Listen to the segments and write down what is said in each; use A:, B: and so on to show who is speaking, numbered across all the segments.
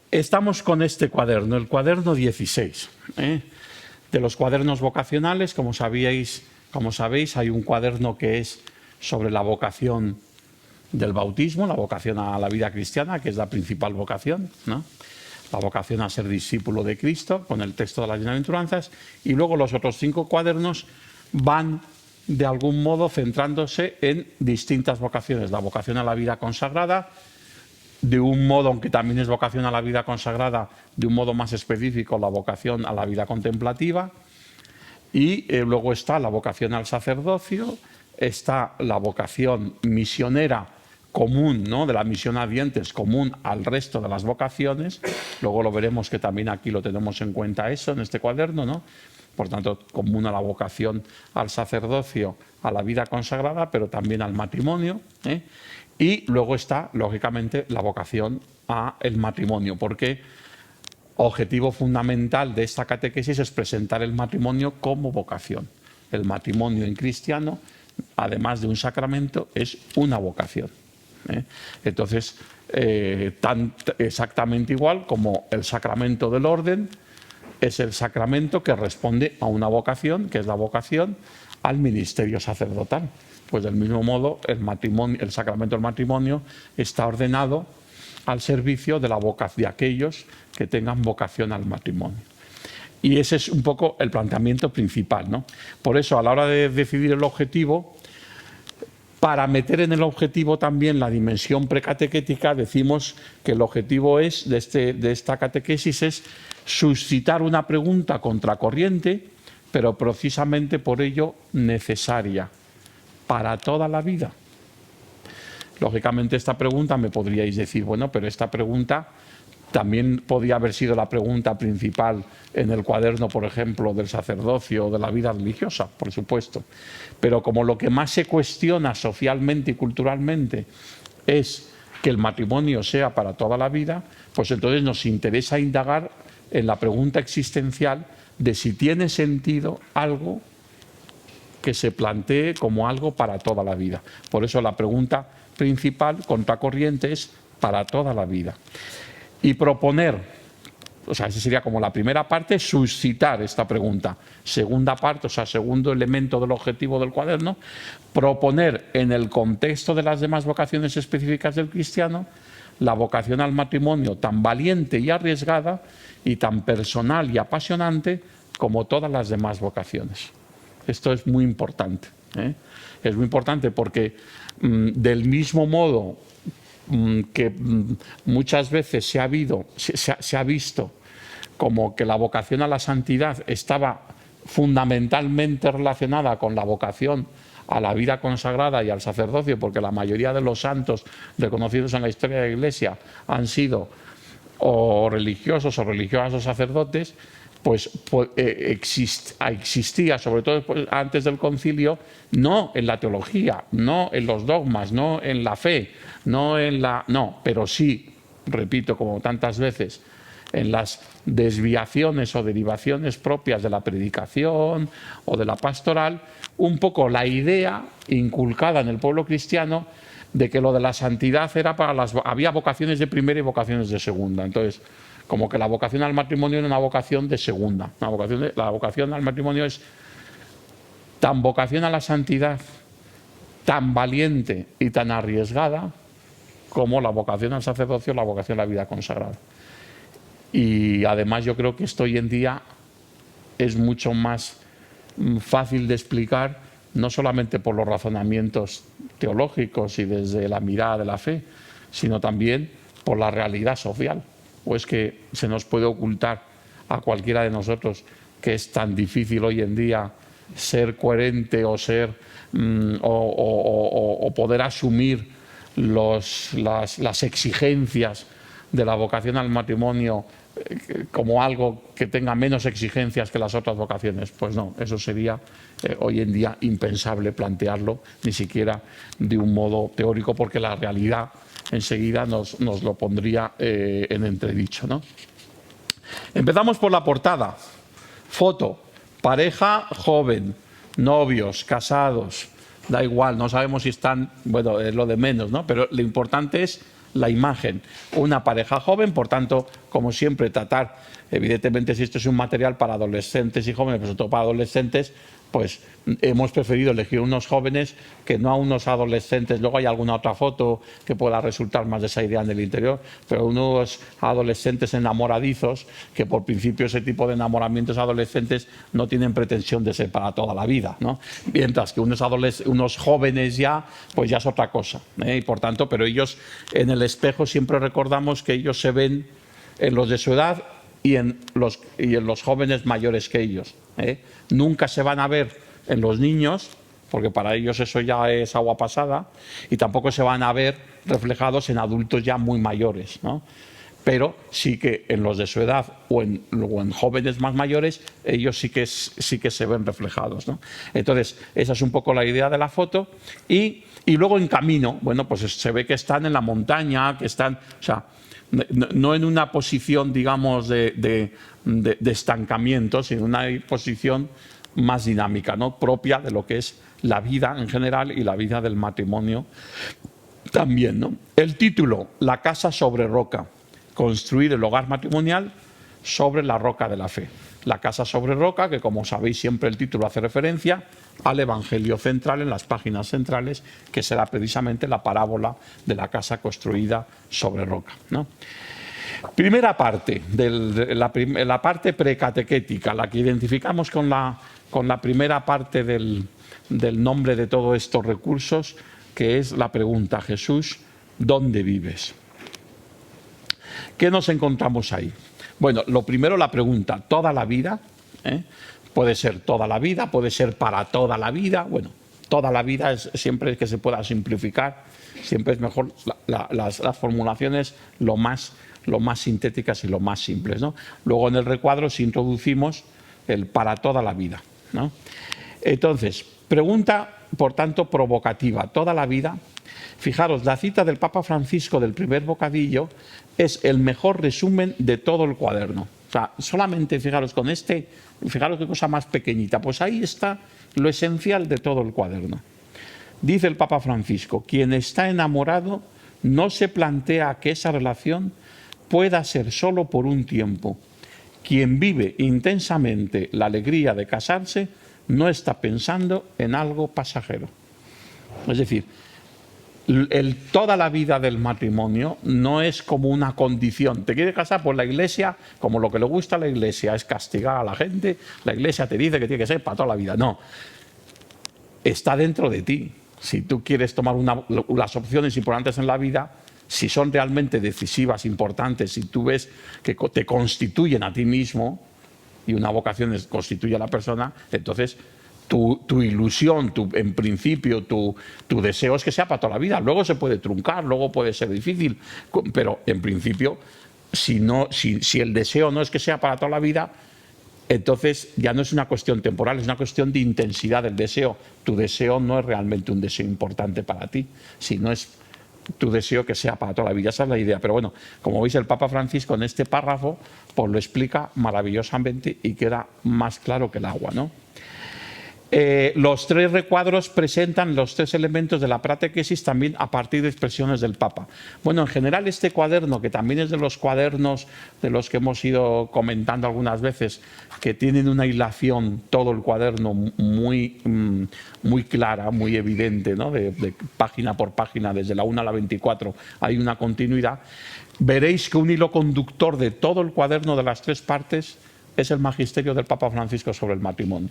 A: Estamos con este cuaderno, el cuaderno 16. De los cuadernos vocacionales, como sabéis, hay un cuaderno que es sobre la vocación del bautismo, la vocación a la vida cristiana, que es la principal vocación, ¿no? La vocación a ser discípulo de Cristo, con el texto de las bienaventuranzas, y luego los otros 5 cuadernos van de algún modo centrándose en distintas vocaciones. La vocación a la vida consagrada, de un modo, aunque también es vocación a la vida consagrada, de un modo más específico, la vocación a la vida contemplativa, y luego está la vocación al sacerdocio, está la vocación misionera común, ¿no?, de la misión a dientes, común al resto de las vocaciones. Luego lo veremos, que también aquí lo tenemos en cuenta eso, en este cuaderno, ¿no? Por tanto, común a la vocación al sacerdocio, a la vida consagrada, pero también al matrimonio, ¿eh? Y luego está, lógicamente, la vocación al matrimonio, porque objetivo fundamental de esta catequesis es presentar el matrimonio como vocación. El matrimonio en cristiano, además de un sacramento, es una vocación. Entonces, exactamente igual como el sacramento del orden es el sacramento que responde a una vocación, que es la vocación al ministerio sacerdotal. Pues del mismo modo, el sacramento del matrimonio está ordenado al servicio de la vocación de aquellos que tengan vocación al matrimonio. Y ese es un poco el planteamiento principal, ¿no? Por eso, a la hora de decidir el objetivo, para meter en el objetivo también la dimensión precatequética, decimos que el objetivo de esta catequesis es suscitar una pregunta contracorriente, pero precisamente por ello necesaria para toda la vida. Lógicamente, esta pregunta me podríais decir, bueno, pero esta pregunta también podía haber sido la pregunta principal en el cuaderno, por ejemplo, del sacerdocio o de la vida religiosa, por supuesto. Pero como lo que más se cuestiona socialmente y culturalmente es que el matrimonio sea para toda la vida, pues entonces nos interesa indagar en la pregunta existencial de si tiene sentido algo que se plantee como algo para toda la vida. Por eso la pregunta principal, contracorriente, es para toda la vida. Y proponer, o sea, esa sería como la primera parte, suscitar esta pregunta. Segunda parte, o sea, segundo elemento del objetivo del cuaderno, proponer en el contexto de las demás vocaciones específicas del cristiano la vocación al matrimonio tan valiente y arriesgada y tan personal y apasionante como todas las demás vocaciones. Esto es muy importante, ¿eh? Es muy importante porque del mismo modo que muchas veces se ha visto como que la vocación a la santidad estaba fundamentalmente relacionada con la vocación a la vida consagrada y al sacerdocio, porque la mayoría de los santos reconocidos en la historia de la Iglesia han sido o religiosos o religiosas o sacerdotes, pues existía, sobre todo antes del concilio, no en la teología, no en los dogmas, no en la fe, pero sí, repito, como tantas veces, en las desviaciones o derivaciones propias de la predicación o de la pastoral, un poco la idea inculcada en el pueblo cristiano de que lo de la santidad era había vocaciones de primera y vocaciones de segunda. Entonces, como que la vocación al matrimonio era una vocación de segunda. La vocación al matrimonio es tan vocación a la santidad, tan valiente y tan arriesgada como la vocación al sacerdocio, la vocación a la vida consagrada. Y además yo creo que esto hoy en día es mucho más fácil de explicar, no solamente por los razonamientos teológicos y desde la mirada de la fe, sino también por la realidad social. ¿O es que se nos puede ocultar a cualquiera de nosotros que es tan difícil hoy en día ser coherente o poder asumir las exigencias de la vocación al matrimonio como algo que tenga menos exigencias que las otras vocaciones? Pues no, eso sería hoy en día impensable plantearlo, ni siquiera de un modo teórico, porque la realidad enseguida nos lo pondría en entredicho, ¿no? Empezamos por la portada. Foto, pareja joven, novios, casados, da igual, no sabemos si están, bueno, es lo de menos, ¿no? Pero lo importante es la imagen una pareja joven, por tanto, como siempre, tratar, evidentemente, si esto es un material para adolescentes y jóvenes, pero sobre todo para adolescentes, pues hemos preferido elegir unos jóvenes que no a unos adolescentes. Luego hay alguna otra foto que pueda resultar más de esa idea en el interior, pero unos adolescentes enamoradizos que por principio ese tipo de enamoramientos adolescentes no tienen pretensión de ser para toda la vida, ¿no? Mientras que unos jóvenes ya, pues ya es otra cosa, ¿eh? Y por tanto, pero ellos en el espejo siempre recordamos que ellos se ven en los de su edad y en los jóvenes mayores que ellos, ¿eh? Nunca se van a ver en los niños, porque para ellos eso ya es agua pasada, y tampoco se van a ver reflejados en adultos ya muy mayores, ¿no? Pero sí que en los de su edad o en jóvenes más mayores, ellos sí que se ven reflejados, ¿no? Entonces, esa es un poco la idea de la foto. Y luego en camino, bueno, pues se ve que están en la montaña, que están, o sea, no en una posición, digamos, de estancamiento, sino en una posición más dinámica, ¿no? Propia de lo que es la vida en general y la vida del matrimonio también, ¿no? El título, La casa sobre roca, construir el hogar matrimonial sobre la roca de la fe. La casa sobre roca, que como sabéis siempre el título hace referencia al Evangelio central en las páginas centrales, que será precisamente la parábola de la casa construida sobre roca, ¿no? Primera parte, la parte precatequética, la que identificamos con la primera parte del nombre de todos estos recursos, que es la pregunta: Jesús, ¿dónde vives? ¿Qué nos encontramos ahí? Bueno, lo primero, la pregunta, ¿toda la vida? Puede ser toda la vida, puede ser para toda la vida. Bueno, toda la vida es siempre que se pueda simplificar, siempre es mejor las formulaciones lo más sintéticas y lo más simples, ¿no? Luego en el recuadro si introducimos el para toda la vida, ¿no? Entonces, pregunta, por tanto, provocativa, ¿toda la vida? Fijaros, la cita del Papa Francisco del primer bocadillo es el mejor resumen de todo el cuaderno. O sea, solamente fijaros con fijaros qué cosa más pequeñita, pues ahí está lo esencial de todo el cuaderno. Dice el Papa Francisco: quien está enamorado no se plantea que esa relación pueda ser solo por un tiempo. Quien vive intensamente la alegría de casarse no está pensando en algo pasajero. Es decir, toda la vida del matrimonio no es como una condición. ¿Te quieres casar? Pues la Iglesia, como lo que le gusta a la Iglesia es castigar a la gente, la Iglesia te dice que tiene que ser para toda la vida. No, está dentro de ti. Si tú quieres tomar las opciones importantes en la vida, si son realmente decisivas, importantes, si tú ves que te constituyen a ti mismo, y una vocación constituye a la persona, entonces tu ilusión, en principio, tu deseo es que sea para toda la vida. Luego se puede truncar, luego puede ser difícil, pero en principio, si el deseo no es que sea para toda la vida, entonces ya no es una cuestión temporal, es una cuestión de intensidad del deseo. Tu deseo no es realmente un deseo importante para ti, sino es tu deseo que sea para toda la vida. Esa es la idea. Pero bueno, como veis, el Papa Francisco en este párrafo pues lo explica maravillosamente y queda más claro que el agua, ¿no? Los tres recuadros presentan los tres elementos de la pratequesis también a partir de expresiones del Papa. Bueno, en general este cuaderno, que también es de los cuadernos de los que hemos ido comentando algunas veces, que tienen una hilación, todo el cuaderno muy clara, muy evidente, ¿no? de página por página, desde la 1 a la 24 hay una continuidad. Veréis que un hilo conductor de todo el cuaderno de las tres partes es el magisterio del Papa Francisco sobre el matrimonio.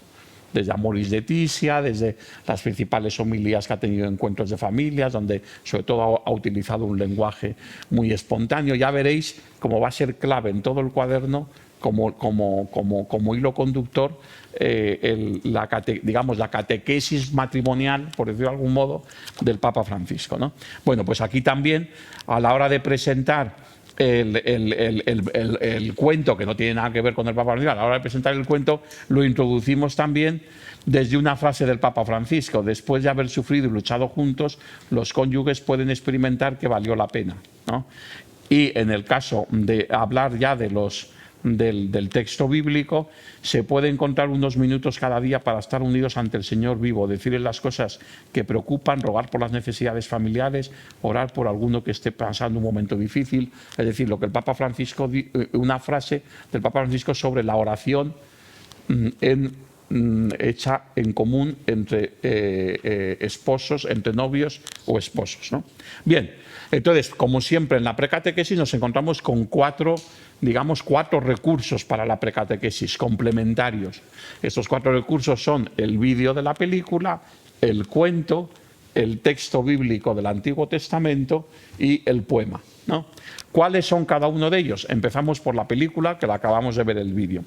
A: Desde Amoris Laetitia, desde las principales homilías que ha tenido encuentros de familias, donde sobre todo ha utilizado un lenguaje muy espontáneo. Ya veréis cómo va a ser clave en todo el cuaderno, como hilo conductor, la catequesis matrimonial, por decirlo de algún modo, del Papa Francisco, ¿no? Bueno, pues aquí también, a la hora de presentar el cuento, que no tiene nada que ver con el Papa Francisco, a la hora de presentar el cuento lo introducimos también desde una frase del Papa Francisco: después de haber sufrido y luchado juntos, los cónyuges pueden experimentar que valió la pena, ¿no? Y en el caso de hablar ya de del texto bíblico, se puede encontrar unos minutos cada día para estar unidos ante el Señor vivo, decirle las cosas que preocupan, rogar por las necesidades familiares, orar por alguno que esté pasando un momento difícil. Es decir, lo que el Papa Francisco, una frase del Papa Francisco sobre la oración hecha en común entre esposos, entre novios o esposos, ¿no? Bien, entonces, como siempre en la precatequesis nos encontramos con cuatro recursos para la precatequesis complementarios. Estos 4 recursos son el vídeo de la película, el cuento, el texto bíblico del Antiguo Testamento y el poema, ¿no? ¿Cuáles son cada uno de ellos? Empezamos por la película, que la acabamos de ver el vídeo.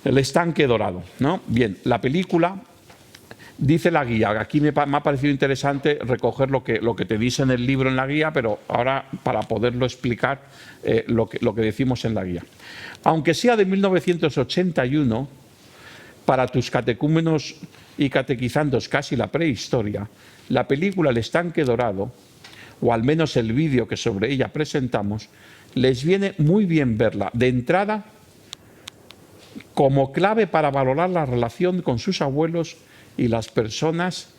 A: El estanque dorado, ¿no? Bien, la película, dice la guía, aquí me ha parecido interesante recoger lo que te dice en el libro en la guía, pero ahora para poderlo explicar lo que decimos en la guía. Aunque sea de 1981, para tus catecúmenos y catequizandos casi la prehistoria, la película El estanque dorado, o al menos el vídeo que sobre ella presentamos, les viene muy bien verla de entrada como clave para valorar la relación con sus abuelos y las personas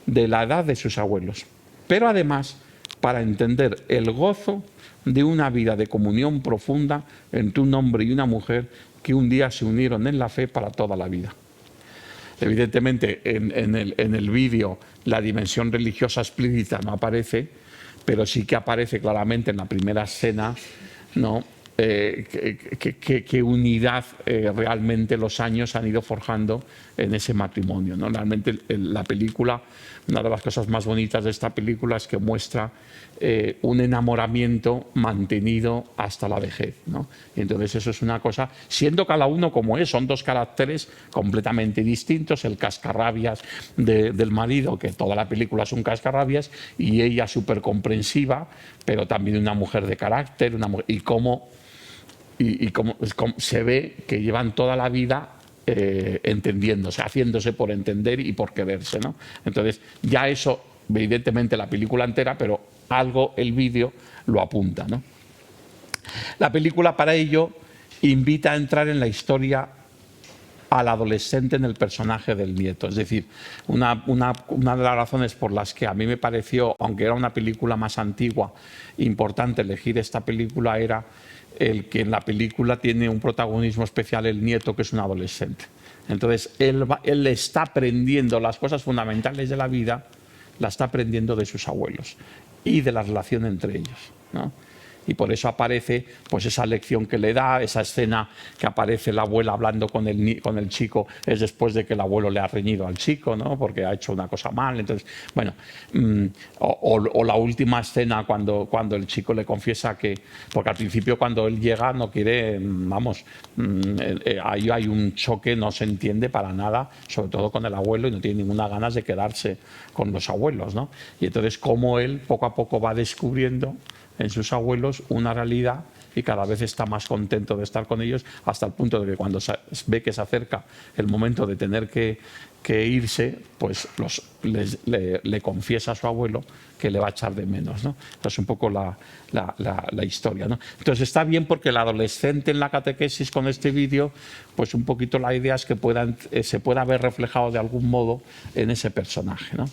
A: de la edad de sus abuelos, pero además para entender el gozo de una vida de comunión profunda entre un hombre y una mujer que un día se unieron en la fe para toda la vida. Evidentemente en el vídeo la dimensión religiosa explícita no aparece, pero sí que aparece claramente en la primera escena, ¿no? Qué unidad realmente los años han ido forjando en ese matrimonio, ¿no? Realmente la película, una de las cosas más bonitas de esta película es que muestra un enamoramiento mantenido hasta la vejez, ¿no? Y entonces eso es una cosa, siendo cada uno como es, son 2 caracteres completamente distintos, el cascarrabias del marido, que toda la película es un cascarrabias, y ella súper comprensiva, pero también una mujer de carácter, y cómo se ve que llevan toda la vida entendiéndose, haciéndose por entender y por quererse, ¿no? Entonces ya eso, evidentemente la película entera, pero algo el vídeo lo apunta, ¿no? La película para ello invita a entrar en la historia al adolescente en el personaje del nieto. Es decir, una de las razones por las que a mí me pareció, aunque era una película más antigua, importante elegir esta película era el que en la película tiene un protagonismo especial el nieto, que es un adolescente. Entonces, él está aprendiendo las cosas fundamentales de la vida, la está aprendiendo de sus abuelos y de la relación entre ellos, ¿no? Y por eso aparece pues esa lección que le da, esa escena que aparece la abuela hablando con el chico, es después de que el abuelo le ha reñido al chico, ¿no? Porque ha hecho una cosa mal. Entonces, bueno, o la última escena cuando el chico le confiesa que, porque al principio cuando él llega no quiere, ahí hay un choque, no se entiende para nada, sobre todo con el abuelo, y no tiene ninguna ganas de quedarse con los abuelos, ¿no? Y entonces cómo él poco a poco va descubriendo en sus abuelos una realidad y cada vez está más contento de estar con ellos, hasta el punto de que cuando ve que se acerca el momento de tener que irse, pues le confiesa a su abuelo que le va a echar de menos, ¿no? Esta es un poco la historia, ¿no? Entonces está bien porque el adolescente en la catequesis con este vídeo, pues un poquito la idea es que se pueda ver reflejado de algún modo en ese personaje, ¿no?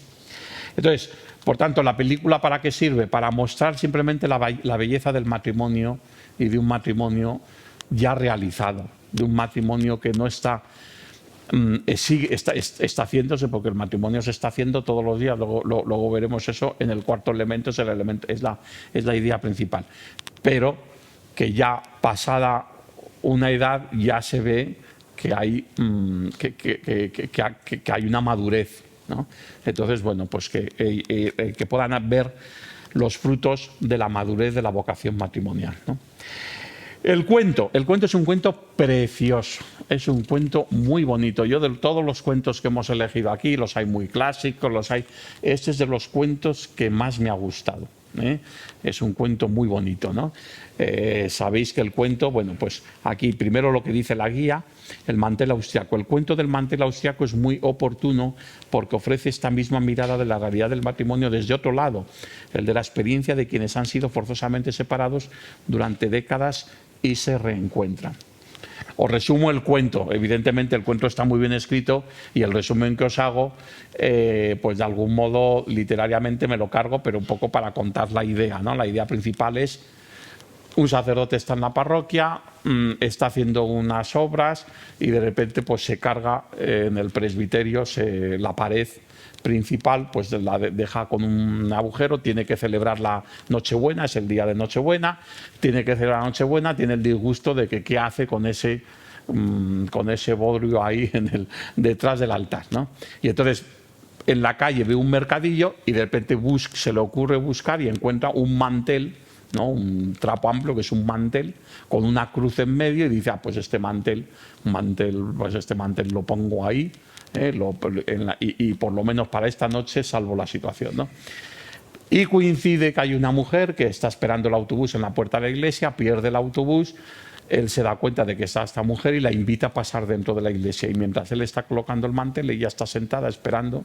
A: Entonces, por tanto, ¿la película para qué sirve? Para mostrar simplemente la belleza del matrimonio y de un matrimonio ya realizado, de un matrimonio que no está haciéndose, porque el matrimonio se está haciendo todos los días, luego veremos eso en el cuarto elemento, es la idea principal, pero que ya pasada una edad ya se ve que hay, que hay una madurez, ¿no? Entonces, bueno, pues que puedan ver los frutos de la madurez de la vocación matrimonial, ¿no? El cuento es un cuento precioso, es un cuento muy bonito. Yo de todos los cuentos que hemos elegido aquí, los hay muy clásicos, este es de los cuentos que más me ha gustado, ¿eh? Es un cuento muy bonito, ¿no? Sabéis que el cuento, bueno, pues aquí primero lo que dice la guía, el mantel austriaco. El cuento del mantel austriaco es muy oportuno porque ofrece esta misma mirada de la realidad del matrimonio desde otro lado, el de la experiencia de quienes han sido forzosamente separados durante décadas y se reencuentran. Os resumo el cuento. Evidentemente el cuento está muy bien escrito y el resumen que os hago, pues de algún modo literariamente me lo cargo, pero un poco para contar la idea, ¿no? La idea principal es: un sacerdote está en la parroquia, está haciendo unas obras y de repente pues se carga en el presbiterio la pared principal, pues la deja con un agujero. Tiene que celebrar la Nochebuena, es el día de Nochebuena, tiene que celebrar la Nochebuena, tiene el disgusto de que qué hace con ese bodrio ahí detrás del altar, ¿no? Y entonces en la calle ve un mercadillo y de repente se le ocurre buscar y encuentra un mantel, ¿no? Un trapo amplio, que es un mantel con una cruz en medio, y dice: pues este mantel lo pongo ahí, y por lo menos para esta noche salvo la situación, ¿no? Y coincide que hay una mujer que está esperando el autobús en la puerta de la iglesia, pierde el autobús, él se da cuenta de que está esta mujer y la invita a pasar dentro de la iglesia, y mientras él está colocando el mantel, ella está sentada esperando,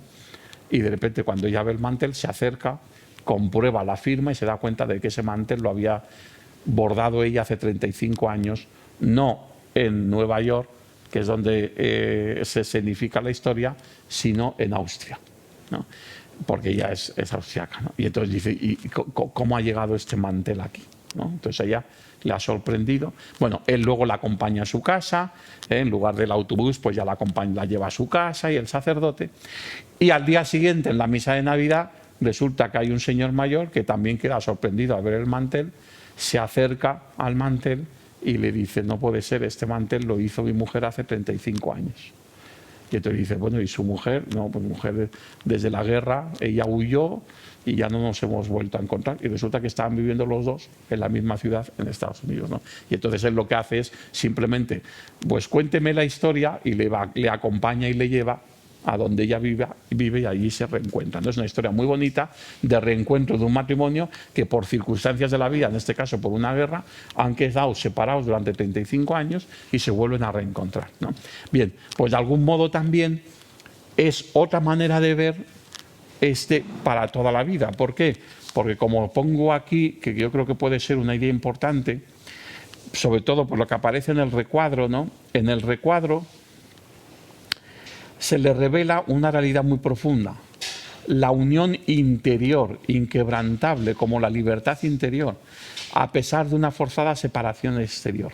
A: y de repente cuando ella ve el mantel se acerca, comprueba la firma y se da cuenta de que ese mantel lo había bordado ella hace 35 años, no en Nueva York, que es donde se escenifica la historia, sino en Austria, ¿no? Porque ella es austriaca, ¿no? Y entonces dice: ¿y cómo ha llegado este mantel aquí, ¿no? Entonces ella le ha sorprendido. Bueno, él luego la acompaña a su casa, en lugar del autobús, pues ya la lleva a su casa, y el sacerdote. Y al día siguiente, en la misa de Navidad, resulta que hay un señor mayor que también queda sorprendido al ver el mantel, se acerca al mantel y le dice: no puede ser, este mantel lo hizo mi mujer hace 35 años. Y entonces dice: bueno, ¿y su mujer? No, pues mujer desde la guerra, ella huyó y ya no nos hemos vuelto a encontrar. Y resulta que estaban viviendo los dos en la misma ciudad en Estados Unidos, ¿no? Y entonces él lo que hace es simplemente: pues cuénteme la historia, y le acompaña y le lleva a donde ella vive, y allí se reencuentran. Es una historia muy bonita de reencuentro de un matrimonio que, por circunstancias de la vida, en este caso por una guerra, han quedado separados durante 35 años y se vuelven a reencontrar, ¿no? Bien, pues de algún modo también es otra manera de ver para toda la vida. ¿Por qué? Porque, como pongo aquí, que yo creo que puede ser una idea importante, sobre todo por lo que aparece en el recuadro, ¿no? En el recuadro se le revela una realidad muy profunda: la unión interior, inquebrantable como la libertad interior, a pesar de una forzada separación exterior.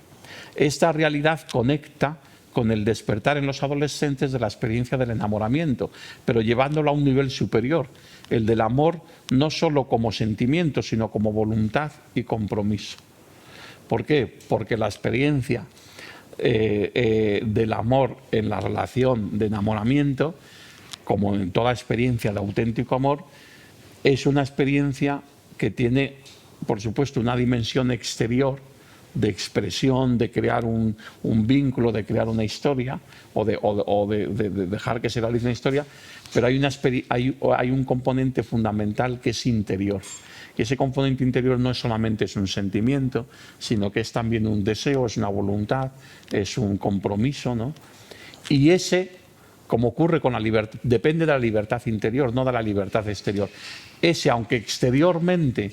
A: Esta realidad conecta con el despertar en los adolescentes de la experiencia del enamoramiento, pero llevándolo a un nivel superior, el del amor no solo como sentimiento, sino como voluntad y compromiso. ¿Por qué? Porque la experiencia del amor en la relación de enamoramiento, como en toda experiencia de auténtico amor, es una experiencia que tiene, por supuesto, una dimensión exterior de expresión, de crear un vínculo, de crear una historia, o de dejar que se realice una historia, pero hay un componente fundamental que es interior. Y ese componente interior no solamente es un sentimiento, sino que es también un deseo, es una voluntad, es un compromiso, ¿no? Y ese, como ocurre con la libertad, depende de la libertad interior, no de la libertad exterior. Ese, aunque exteriormente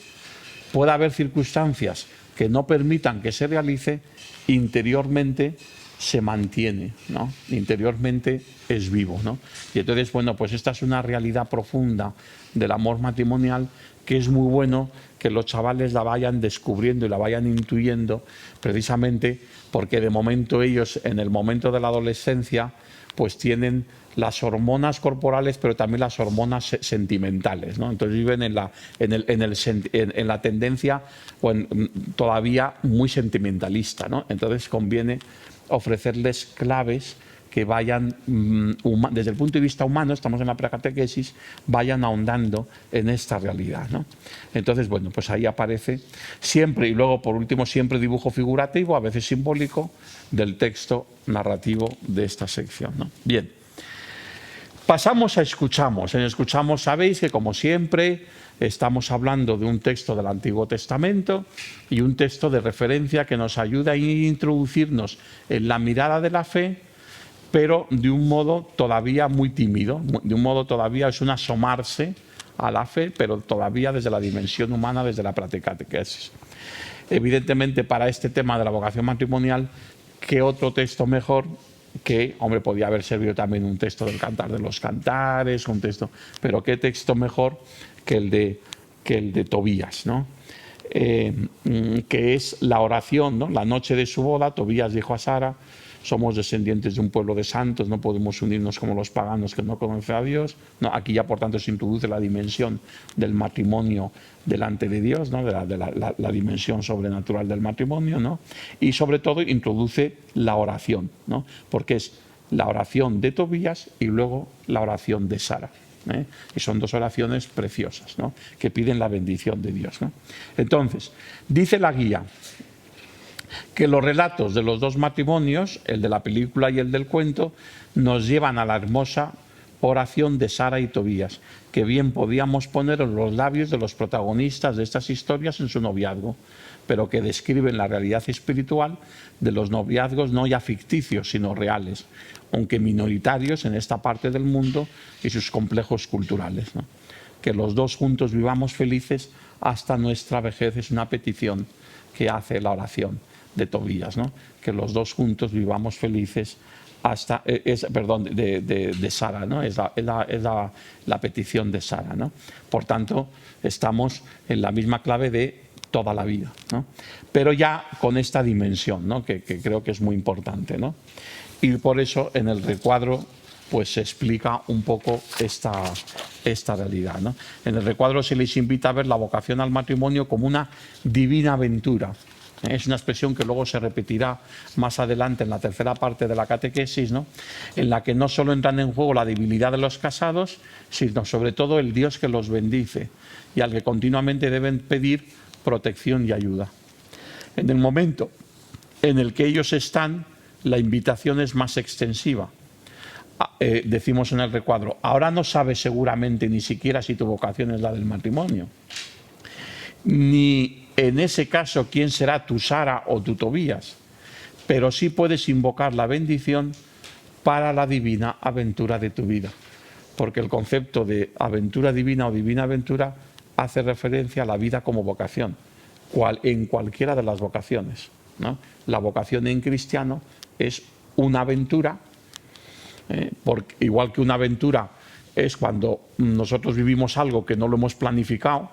A: pueda haber circunstancias que no permitan que se realice, interiormente se mantiene, ¿no? Interiormente es vivo, ¿no? Y entonces, bueno, pues esta es una realidad profunda del amor matrimonial, que es muy bueno que los chavales la vayan descubriendo y la vayan intuyendo, precisamente porque de momento ellos, en el momento de la adolescencia, pues tienen las hormonas corporales, pero también las hormonas sentimentales, ¿no? Entonces viven en la tendencia todavía muy sentimentalista, ¿no? Entonces conviene ofrecerles claves que vayan, desde el punto de vista humano, estamos en la precatequesis, vayan ahondando en esta realidad, ¿no? Entonces, bueno, pues ahí aparece siempre, y luego por último siempre dibujo figurativo, a veces simbólico, del texto narrativo de esta sección, ¿no? Bien, pasamos a escuchamos. En escuchamos sabéis que, como siempre, estamos hablando de un texto del Antiguo Testamento y un texto de referencia que nos ayuda a introducirnos en la mirada de la fe, pero de un modo todavía muy tímido, de un modo todavía es un asomarse a la fe, pero todavía desde la dimensión humana, desde la praxecatequesis. Evidentemente, para este tema de la vocación matrimonial, ¿qué otro texto mejor? Que, hombre, podía haber servido también un texto del Cantar de los Cantares, un texto, pero ¿qué texto mejor que el de Tobías, ¿no? Que es la oración, ¿no? La noche de su boda, Tobías dijo a Sara: somos descendientes de un pueblo de santos, no podemos unirnos como los paganos que no conocen a Dios. No, aquí ya, por tanto, se introduce la dimensión del matrimonio delante de Dios, ¿no? la dimensión sobrenatural del matrimonio, ¿no? Y sobre todo introduce la oración, ¿no? Porque es la oración de Tobías y luego la oración de Sara. Y son dos oraciones preciosas, ¿no? Que piden la bendición de Dios, ¿no? Entonces, dice la guía que los relatos de los dos matrimonios, el de la película y el del cuento, nos llevan a la hermosa oración de Sara y Tobías, que bien podíamos poner en los labios de los protagonistas de estas historias en su noviazgo, pero que describen la realidad espiritual de los noviazgos no ya ficticios, sino reales, aunque minoritarios en esta parte del mundo y sus complejos culturales, ¿no? Que los dos juntos vivamos felices hasta nuestra vejez es una petición que hace la oración de Tobías, ¿no? Que los dos juntos vivamos felices hasta, de Sara, ¿no? Es la petición de Sara, ¿no? Por tanto, estamos en la misma clave de toda la vida, ¿no? Pero ya con esta dimensión, ¿no? que creo que es muy importante, ¿no? Y por eso en el recuadro pues se explica un poco esta realidad, ¿no? En el recuadro se les invita a ver la vocación al matrimonio como una divina aventura. Es una expresión que luego se repetirá más adelante en la tercera parte de la catequesis, ¿no? En la que no solo entran en juego la debilidad de los casados, sino sobre todo el Dios que los bendice y al que continuamente deben pedir protección y ayuda. En el momento en el que ellos están, la invitación es más extensiva. Decimos en el recuadro: ahora no sabes seguramente ni siquiera si tu vocación es la del matrimonio, ni en ese caso quién será tu Sara o tu Tobías, pero sí puedes invocar la bendición para la divina aventura de tu vida, porque el concepto de aventura divina o divina aventura hace referencia a la vida como vocación, en cualquiera de las vocaciones, ¿no? La vocación en cristiano es una aventura, porque igual que una aventura es cuando nosotros vivimos algo que no lo hemos planificado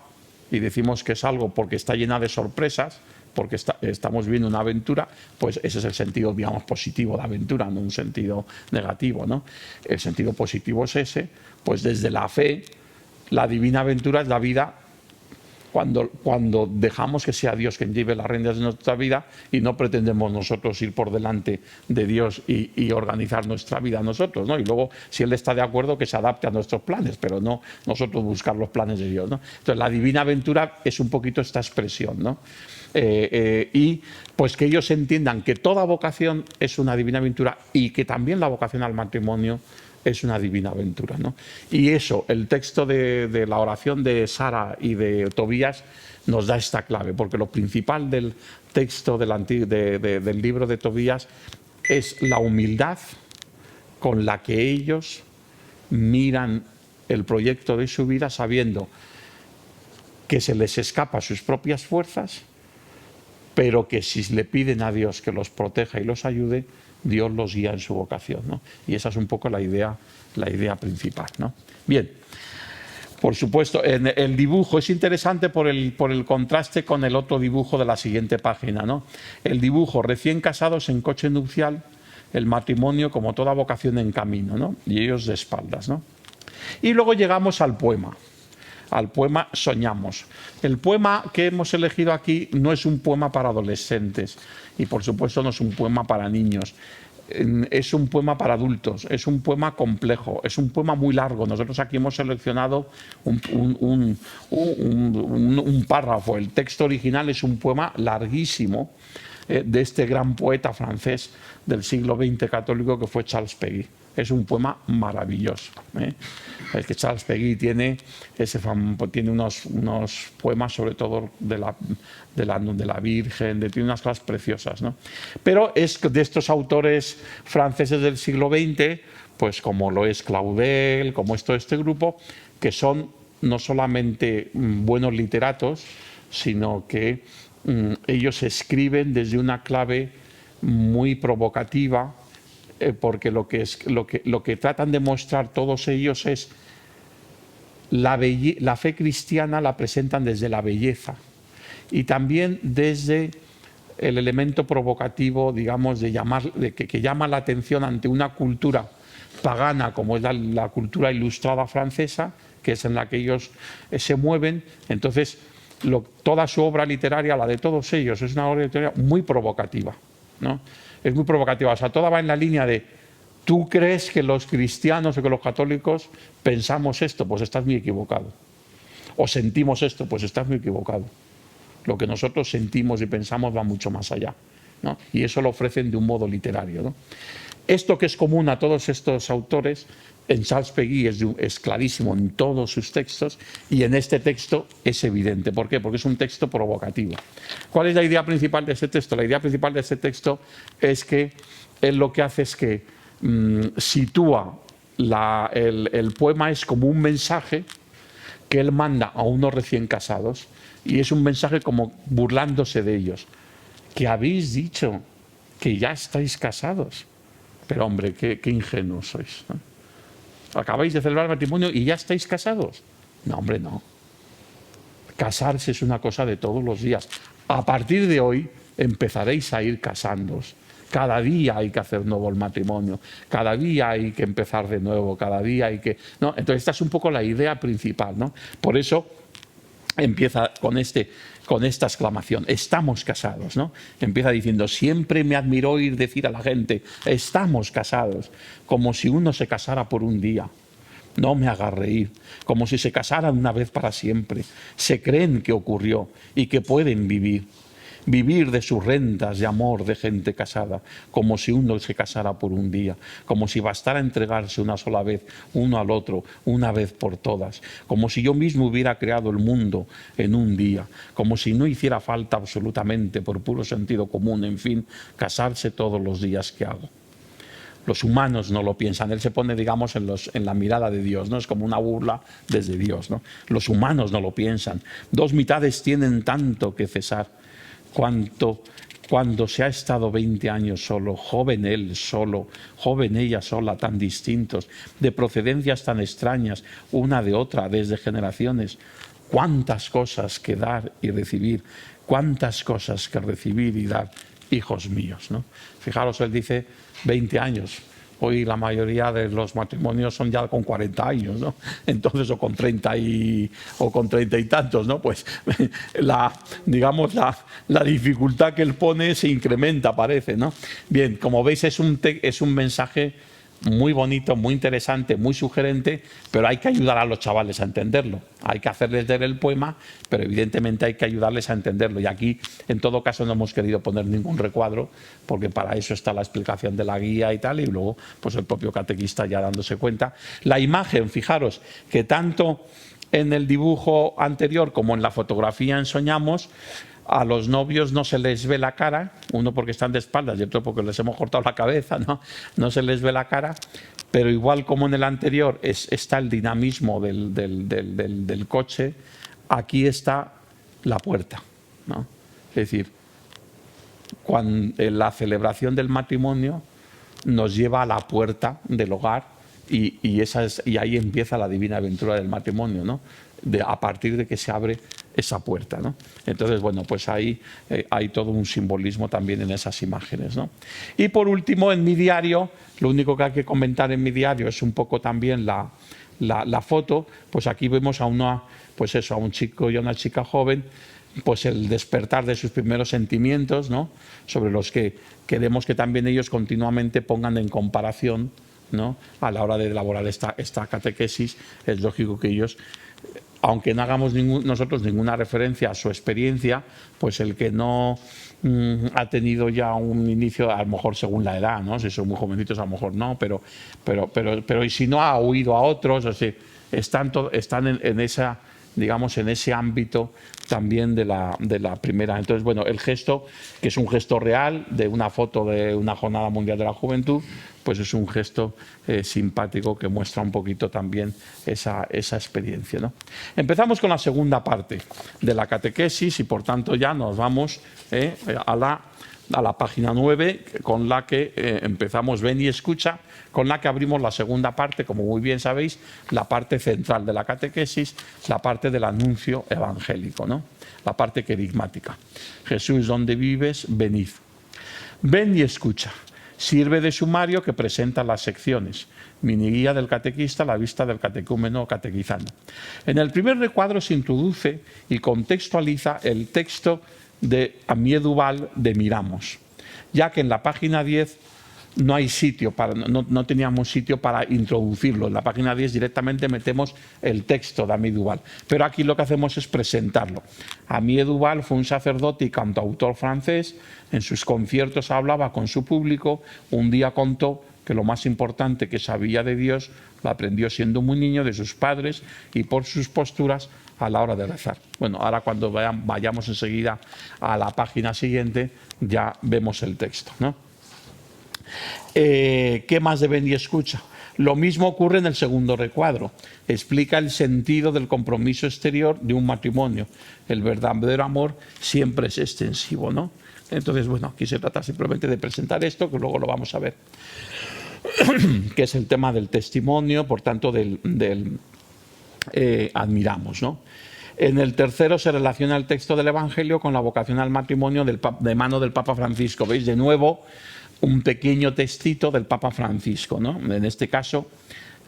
A: y decimos que es algo porque está llena de sorpresas, porque estamos viviendo una aventura, pues ese es el sentido, digamos, positivo de aventura, no un sentido negativo, ¿no? El sentido positivo es ese, pues desde la fe, la divina aventura es la vida cuando dejamos que sea Dios quien lleve las riendas de nuestra vida y no pretendemos nosotros ir por delante de Dios y organizar nuestra vida nosotros, ¿no? Y luego, si Él está de acuerdo, que se adapte a nuestros planes, pero no nosotros buscar los planes de Dios, ¿no? Entonces, la divina aventura es un poquito esta expresión, ¿no? Y pues que ellos entiendan que toda vocación es una divina aventura y que también la vocación al matrimonio es una divina aventura, ¿no? Y eso, el texto de la oración de Sara y de Tobías nos da esta clave, porque lo principal del texto del libro de Tobías es la humildad con la que ellos miran el proyecto de su vida sabiendo que se les escapa a sus propias fuerzas, pero que si le piden a Dios que los proteja y los ayude, Dios los guía en su vocación, ¿no? Y esa es un poco la idea principal, ¿no? Bien, por supuesto, en el dibujo es interesante por el contraste con el otro dibujo de la siguiente página, ¿no? El dibujo: recién casados en coche nupcial, el matrimonio como toda vocación en camino, ¿no? Y ellos de espaldas, ¿no? Y luego llegamos al poema. Al poema Soñamos. El poema que hemos elegido aquí no es un poema para adolescentes y por supuesto no es un poema para niños. Es un poema para adultos, es un poema complejo, es un poema muy largo. Nosotros aquí hemos seleccionado un párrafo. El texto original es un poema larguísimo de este gran poeta francés del siglo XX católico que fue Charles Péguy. Es un poema maravilloso. Es que Charles Péguy tiene unos poemas, sobre todo de la Virgen, tiene unas cosas preciosas, ¿no? Pero es de estos autores franceses del siglo XX, pues como lo es Claudel, como es todo este grupo, que son no solamente buenos literatos, sino que ellos escriben desde una clave muy provocativa, porque lo que tratan de mostrar todos ellos es la fe cristiana la presentan desde la belleza y también desde el elemento provocativo, digamos, que llama la atención ante una cultura pagana como es la cultura ilustrada francesa, que es en la que ellos se mueven. Entonces, toda su obra literaria, la de todos ellos, es una obra literaria muy provocativa, ¿no? Es muy provocativa, o sea, toda va en la línea de ¿tú crees que los cristianos o que los católicos pensamos esto? Pues estás muy equivocado. O sentimos esto, pues estás muy equivocado. Lo que nosotros sentimos y pensamos va mucho más allá, ¿no? Y eso lo ofrecen de un modo literario, ¿no? Esto que es común a todos estos autores, en Charles Péguy es clarísimo en todos sus textos y en este texto es evidente. ¿Por qué? Porque es un texto provocativo. ¿Cuál es la idea principal de este texto? La idea principal de este texto es que él lo que hace es que sitúa el poema es como un mensaje que él manda a unos recién casados y es un mensaje como burlándose de ellos. Que habéis dicho que ya estáis casados. Pero hombre, qué ingenuos sois, ¿no? Acabáis de celebrar el matrimonio y ya estáis casados. No, hombre, no. Casarse es una cosa de todos los días. A partir de hoy empezaréis a ir casándoos. Cada día hay que hacer nuevo el matrimonio, cada día hay que empezar de nuevo, cada día hay que... ¿no? Entonces esta es un poco la idea principal, ¿no? Por eso empieza con esta exclamación, estamos casados, ¿no? Empieza diciendo, siempre me admiró oír decir a la gente, estamos casados, como si uno se casara por un día. No me haga reír, como si se casaran una vez para siempre. Se creen que ocurrió y que pueden vivir de sus rentas de amor de gente casada, como si uno se casara por un día, como si bastara entregarse una sola vez uno al otro, una vez por todas, como si yo mismo hubiera creado el mundo en un día, como si no hiciera falta absolutamente, por puro sentido común, en fin, casarse todos los días que hago. Los humanos no lo piensan, él se pone, digamos, en la mirada de Dios, ¿no? Es como una burla desde Dios, ¿no? Los humanos no lo piensan. Dos mitades tienen tanto que cesar. Cuando se ha estado 20 años solo, joven él solo, joven ella sola, tan distintos, de procedencias tan extrañas, una de otra, desde generaciones, cuántas cosas que dar y recibir, cuántas cosas que recibir y dar, hijos míos, ¿no? Fijaros, él dice 20 años. Hoy la mayoría de los matrimonios son ya con 40 años, ¿no? Entonces, o con 30 y tantos, ¿no? Pues digamos, la dificultad que él pone se incrementa, parece, ¿no? Bien, como veis, es un mensaje muy bonito, muy interesante, muy sugerente, pero hay que ayudar a los chavales a entenderlo. Hay que hacerles leer el poema, pero evidentemente hay que ayudarles a entenderlo. Y aquí, en todo caso, no hemos querido poner ningún recuadro, porque para eso está la explicación de la guía y tal, y luego pues el propio catequista ya dándose cuenta. La imagen, fijaros, que tanto en el dibujo anterior como en la fotografía ensoñamos, a los novios no se les ve la cara, uno porque están de espaldas y otro porque les hemos cortado la cabeza, ¿no? No se les ve la cara, pero igual como en el anterior está el dinamismo del coche, aquí está la puerta, ¿no? Es decir, la celebración del matrimonio nos lleva a la puerta del hogar y ahí empieza la divina aventura del matrimonio, ¿no? A partir de que se abre esa puerta, ¿no? Entonces, bueno, pues ahí hay todo un simbolismo también en esas imágenes, ¿no? Y por último, en mi diario, lo único que hay que comentar en mi diario es un poco también la foto. Pues aquí vemos a un chico y a una chica joven, pues el despertar de sus primeros sentimientos, ¿no? Sobre los que queremos que también ellos continuamente pongan en comparación, ¿no? A la hora de elaborar esta catequesis. Es lógico que ellos, aunque no hagamos nosotros ninguna referencia a su experiencia, pues el que no ha tenido ya un inicio, a lo mejor según la edad, ¿no? Si son muy jovencitos a lo mejor no, pero y si no ha oído a otros, o sea, están en esa, digamos, en ese ámbito también de la primera. Entonces, bueno, el gesto, que es un gesto real de una foto de una Jornada Mundial de la Juventud, pues es un gesto simpático que muestra un poquito también esa experiencia, ¿no? Empezamos con la segunda parte de la catequesis y por tanto ya nos vamos a la página 9, con la que empezamos Ven y escucha, con la que abrimos la segunda parte, como muy bien sabéis, la parte central de la catequesis, la parte del anuncio evangélico, ¿no? La parte querigmática. Jesús, ¿dónde vives? Venid. Ven y escucha. Sirve de sumario que presenta las secciones. Mini guía del catequista a la vista del catecúmeno catequizando. En el primer recuadro se introduce y contextualiza el texto de Amié Duval de Miramos, ya que en la página 10 no hay sitio, no teníamos sitio para introducirlo. En la página 10 directamente metemos el texto de Amié Duval, pero aquí lo que hacemos es presentarlo. Amié Duval fue un sacerdote y cantautor francés. En sus conciertos hablaba con su público. Un día contó que lo más importante que sabía de Dios lo aprendió siendo muy niño de sus padres y por sus posturas a la hora de rezar. Bueno, ahora cuando vayamos enseguida a la página siguiente ya vemos el texto, ¿no? ¿Qué más de Ven y escucha? Lo mismo ocurre en el segundo recuadro. Explica el sentido del compromiso exterior de un matrimonio. El verdadero amor siempre es extensivo, ¿no? Entonces, bueno, aquí se trata simplemente de presentar esto, que luego lo vamos a ver, que es el tema del testimonio, por tanto, admiramos, ¿no? En el tercero se relaciona el texto del Evangelio con la vocación al matrimonio de mano del Papa Francisco. ¿Veis? De nuevo, un pequeño textito del Papa Francisco, ¿no? En este caso,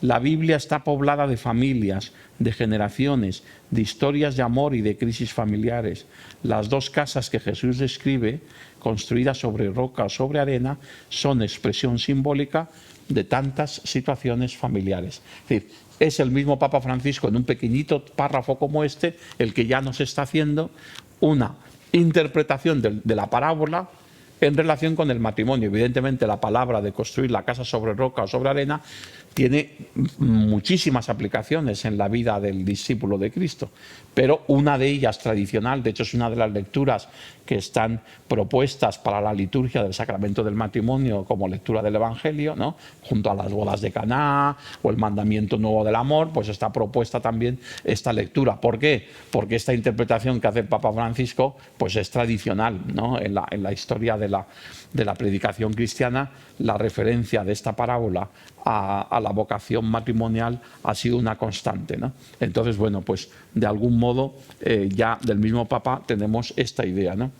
A: la Biblia está poblada de familias, de generaciones, de historias de amor y de crisis familiares. Las dos casas que Jesús describe, construidas sobre roca o sobre arena, son expresión simbólica de tantas situaciones familiares. Es decir, es el mismo Papa Francisco en un pequeñito párrafo como este el que ya nos está haciendo una interpretación de la parábola en relación con el matrimonio. Evidentemente, la palabra de construir la casa sobre roca o sobre arena tiene muchísimas aplicaciones en la vida del discípulo de Cristo, pero una de ellas tradicional, de hecho es una de las lecturas que están propuestas para la liturgia del sacramento del matrimonio como lectura del Evangelio, ¿no? Junto a las bodas de Caná o el mandamiento nuevo del amor, pues está propuesta también esta lectura. ¿Por qué? Porque esta interpretación que hace el Papa Francisco pues es tradicional, ¿no? En la historia de la predicación cristiana, la referencia de esta parábola a la vocación matrimonial ha sido una constante, ¿no? Entonces, bueno, pues de algún modo ya del mismo Papa tenemos esta idea, ¿no?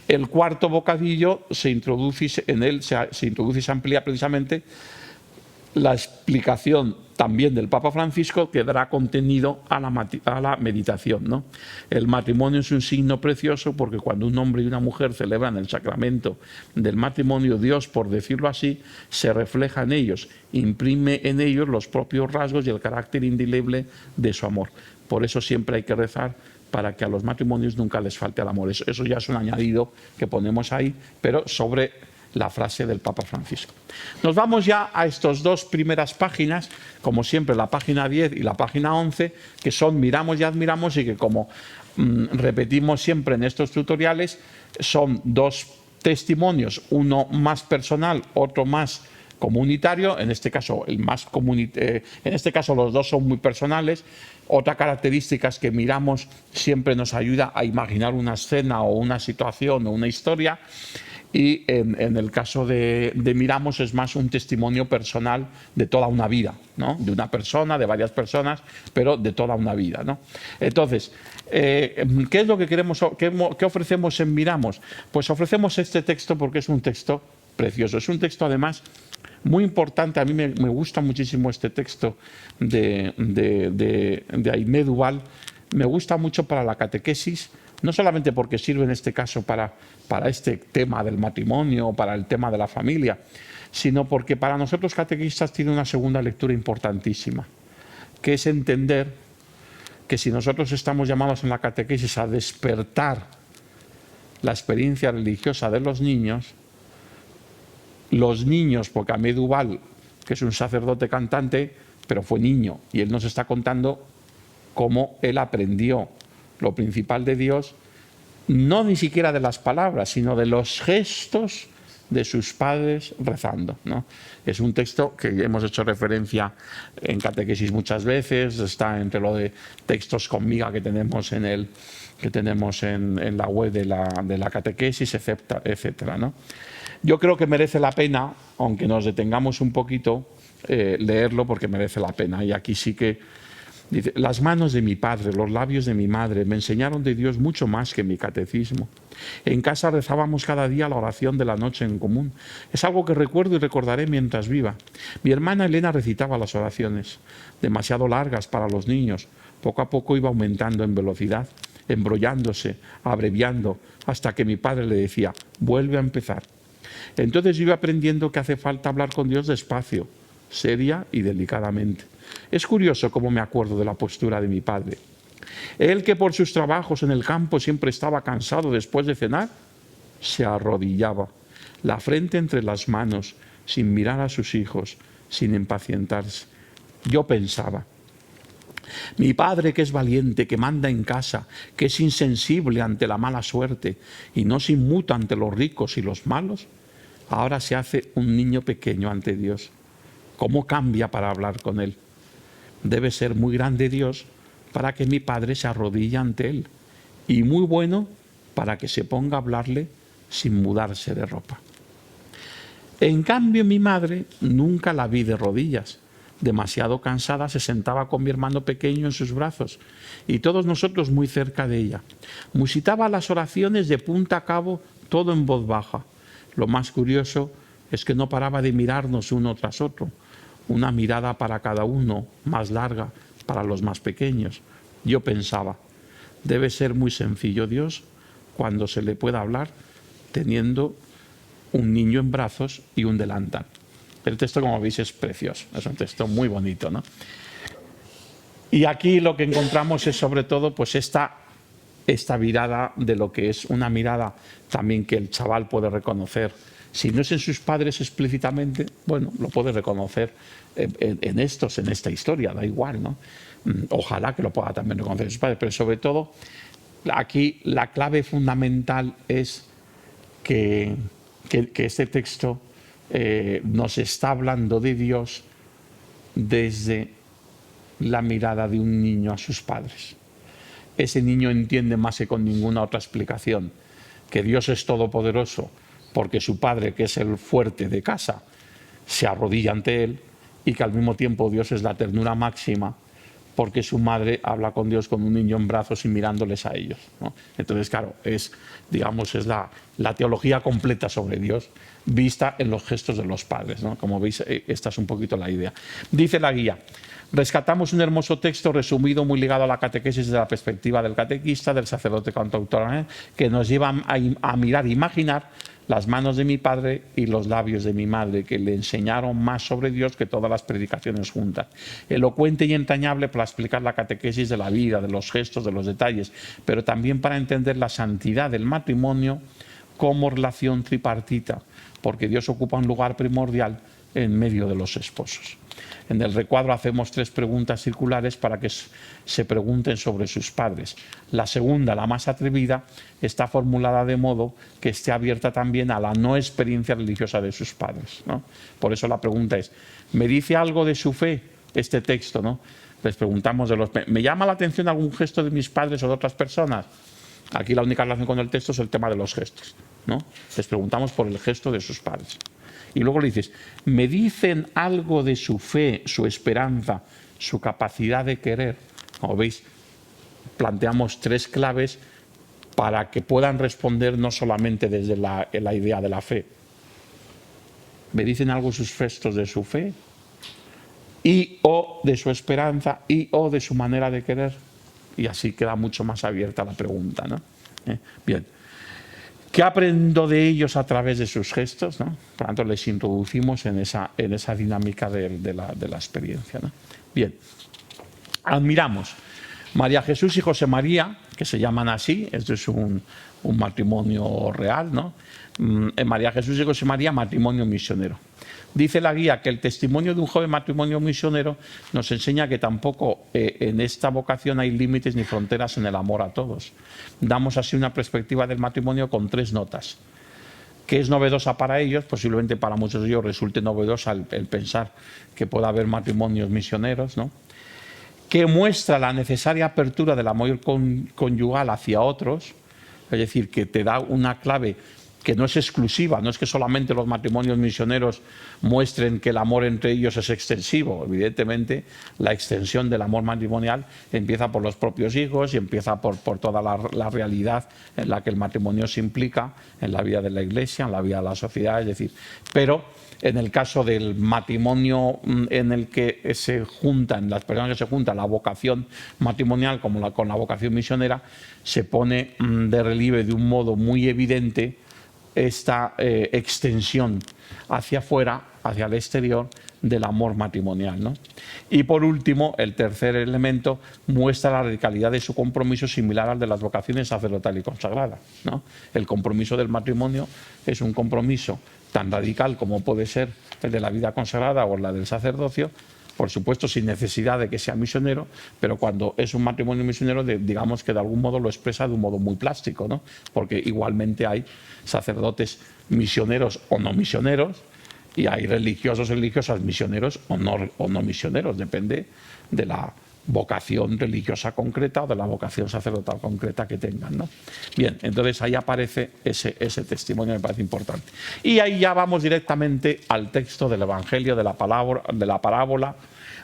A: El cuarto bocadillo se introduce y se amplía precisamente la explicación también del Papa Francisco que dará contenido a la meditación, ¿no? El matrimonio es un signo precioso porque cuando un hombre y una mujer celebran el sacramento del matrimonio, Dios, por decirlo así, se refleja en ellos, imprime en ellos los propios rasgos y el carácter indeleble de su amor. Por eso siempre hay que rezar para que a los matrimonios nunca les falte el amor. Eso ya es un añadido que ponemos ahí, pero sobre la frase del Papa Francisco. Nos vamos ya a estas dos primeras páginas, como siempre la página 10 y la página 11, que son Miramos y Admiramos y que como repetimos siempre en estos tutoriales, son dos testimonios, uno más personal, otro más comunitario. En este caso, los dos son muy personales. Otra característica es que Miramos siempre nos ayuda a imaginar una escena o una situación o una historia. Y en el caso de Miramos es más un testimonio personal de toda una vida, ¿no? De una persona, de varias personas, pero de toda una vida, ¿no? Entonces, ¿qué es lo que queremos, qué ofrecemos en Miramos? Pues ofrecemos este texto porque es un texto precioso. Es un texto además muy importante. A mí me gusta muchísimo este texto de Amié Duval. Me gusta mucho para la catequesis, no solamente porque sirve en este caso para este tema del matrimonio o para el tema de la familia, sino porque para nosotros catequistas tiene una segunda lectura importantísima, que es entender que si nosotros estamos llamados en la catequesis a despertar la experiencia religiosa de los niños, porque Amié Duval, que es un sacerdote cantante, pero fue niño, y él nos está contando cómo él aprendió lo principal de Dios, no ni siquiera de las palabras, sino de los gestos de sus padres rezando, ¿no? Es un texto que hemos hecho referencia en catequesis muchas veces, está entre lo de textos con miga que tenemos en la web de la catequesis, etcétera, ¿no? Yo creo que merece la pena, aunque nos detengamos un poquito, leerlo, porque merece la pena. Y aquí sí que dice: las manos de mi padre, los labios de mi madre me enseñaron de Dios mucho más que mi catecismo. En casa rezábamos cada día la oración de la noche en común. Es algo que recuerdo y recordaré mientras viva. Mi hermana Elena recitaba las oraciones, demasiado largas para los niños. Poco a poco iba aumentando en velocidad, embrollándose, abreviando, hasta que mi padre le decía: vuelve a empezar. Entonces yo iba aprendiendo que hace falta hablar con Dios despacio, seria y delicadamente. Es curioso cómo me acuerdo de la postura de mi padre. Él, que por sus trabajos en el campo siempre estaba cansado después de cenar, se arrodillaba, la frente entre las manos, sin mirar a sus hijos, sin impacientarse. Yo pensaba: mi padre, que es valiente, que manda en casa, que es insensible ante la mala suerte y no se inmuta ante los ricos y los malos, ahora se hace un niño pequeño ante Dios. ¿Cómo cambia para hablar con Él? Debe ser muy grande Dios para que mi padre se arrodille ante Él, y muy bueno para que se ponga a hablarle sin mudarse de ropa. En cambio, mi madre nunca la vi de rodillas. Demasiado cansada, se sentaba con mi hermano pequeño en sus brazos y todos nosotros muy cerca de ella. Musitaba las oraciones de punta a cabo, todo en voz baja. Lo más curioso es que no paraba de mirarnos uno tras otro, una mirada para cada uno, más larga para los más pequeños. Yo pensaba: debe ser muy sencillo Dios cuando se le pueda hablar teniendo un niño en brazos y un delantal. El texto, como veis, es precioso, es un texto muy bonito, ¿no? Y aquí lo que encontramos es sobre todo pues esta mirada de lo que es una mirada también que el chaval puede reconocer. Si no es en sus padres explícitamente, bueno, lo puede reconocer en esta historia, da igual, ¿no? Ojalá que lo pueda también reconocer en sus padres, pero sobre todo aquí la clave fundamental es que este texto nos está hablando de Dios desde la mirada de un niño a sus padres. Ese niño entiende más que con ninguna otra explicación que Dios es todopoderoso porque su padre, que es el fuerte de casa, se arrodilla ante él, y que al mismo tiempo Dios es la ternura máxima porque su madre habla con Dios con un niño en brazos y mirándoles a ellos, ¿no? Entonces, claro, es la teología completa sobre Dios vista en los gestos de los padres, ¿no? Como veis, esta es un poquito la idea. Dice la guía: rescatamos un hermoso texto resumido muy ligado a la catequesis desde la perspectiva del catequista, del sacerdote cantautor, que nos lleva a mirar, imaginar las manos de mi padre y los labios de mi madre, que le enseñaron más sobre Dios que todas las predicaciones juntas. Elocuente y entrañable para explicar la catequesis de la vida, de los gestos, de los detalles, pero también para entender la santidad del matrimonio como relación tripartita, porque Dios ocupa un lugar primordial en medio de los esposos. En el recuadro hacemos 3 preguntas circulares para que se pregunten sobre sus padres. La segunda, la más atrevida, está formulada de modo que esté abierta también a la no experiencia religiosa de sus padres, ¿no? Por eso la pregunta es: ¿me dice algo de su fe este texto, ¿no? Les preguntamos ¿me llama la atención algún gesto de mis padres o de otras personas? Aquí la única relación con el texto es el tema de los gestos, ¿no? Les preguntamos por el gesto de sus padres. Y luego le dices: ¿me dicen algo de su fe, su esperanza, su capacidad de querer? Como veis, planteamos 3 claves para que puedan responder no solamente desde la idea de la fe. ¿Me dicen algo sus gestos de su fe? Y o de su esperanza, y o de su manera de querer. Y así queda mucho más abierta la pregunta, ¿no? Bien. ¿Qué aprendo de ellos a través de sus gestos, ¿no? Por lo tanto, les introducimos en esa dinámica de la experiencia, ¿no? Bien. Admiramos María Jesús y José María, que se llaman así. Esto es un matrimonio real, ¿no? María Jesús y José María, matrimonio misionero. Dice la guía que el testimonio de un joven matrimonio misionero nos enseña que tampoco en esta vocación hay límites ni fronteras en el amor a todos. Damos así una perspectiva del matrimonio con 3 notas. que es novedosa para ellos, posiblemente para muchos de ellos resulte novedosa el pensar que pueda haber matrimonios misioneros, ¿no? Que muestra la necesaria apertura del amor conyugal hacia otros, es decir, que te da una clave que no es exclusiva, no es que solamente los matrimonios misioneros muestren que el amor entre ellos es extensivo. Evidentemente, la extensión del amor matrimonial empieza por los propios hijos y empieza por toda la realidad en la que el matrimonio se implica en la vida de la Iglesia, en la vida de la sociedad, es decir, pero en el caso del matrimonio en el que se juntan, las personas que se juntan, la vocación matrimonial con la vocación misionera, se pone de relieve de un modo muy evidente esta extensión hacia afuera, hacia el exterior, del amor matrimonial, ¿no? Y por último, el tercer elemento muestra la radicalidad de su compromiso similar al de las vocaciones sacerdotal y consagrada, ¿no? El compromiso del matrimonio es un compromiso tan radical como puede ser el de la vida consagrada o la del sacerdocio, por supuesto sin necesidad de que sea misionero, pero cuando es un matrimonio misionero, digamos que de algún modo lo expresa de un modo muy plástico, ¿no? Porque igualmente hay sacerdotes misioneros o no misioneros, y hay religiosos y religiosas misioneros o no misioneros, depende de la vocación religiosa concreta o de la vocación sacerdotal concreta que tengan, ¿no? Bien, entonces ahí aparece ese testimonio, me parece importante. Y ahí ya vamos directamente al texto del Evangelio, de la parábola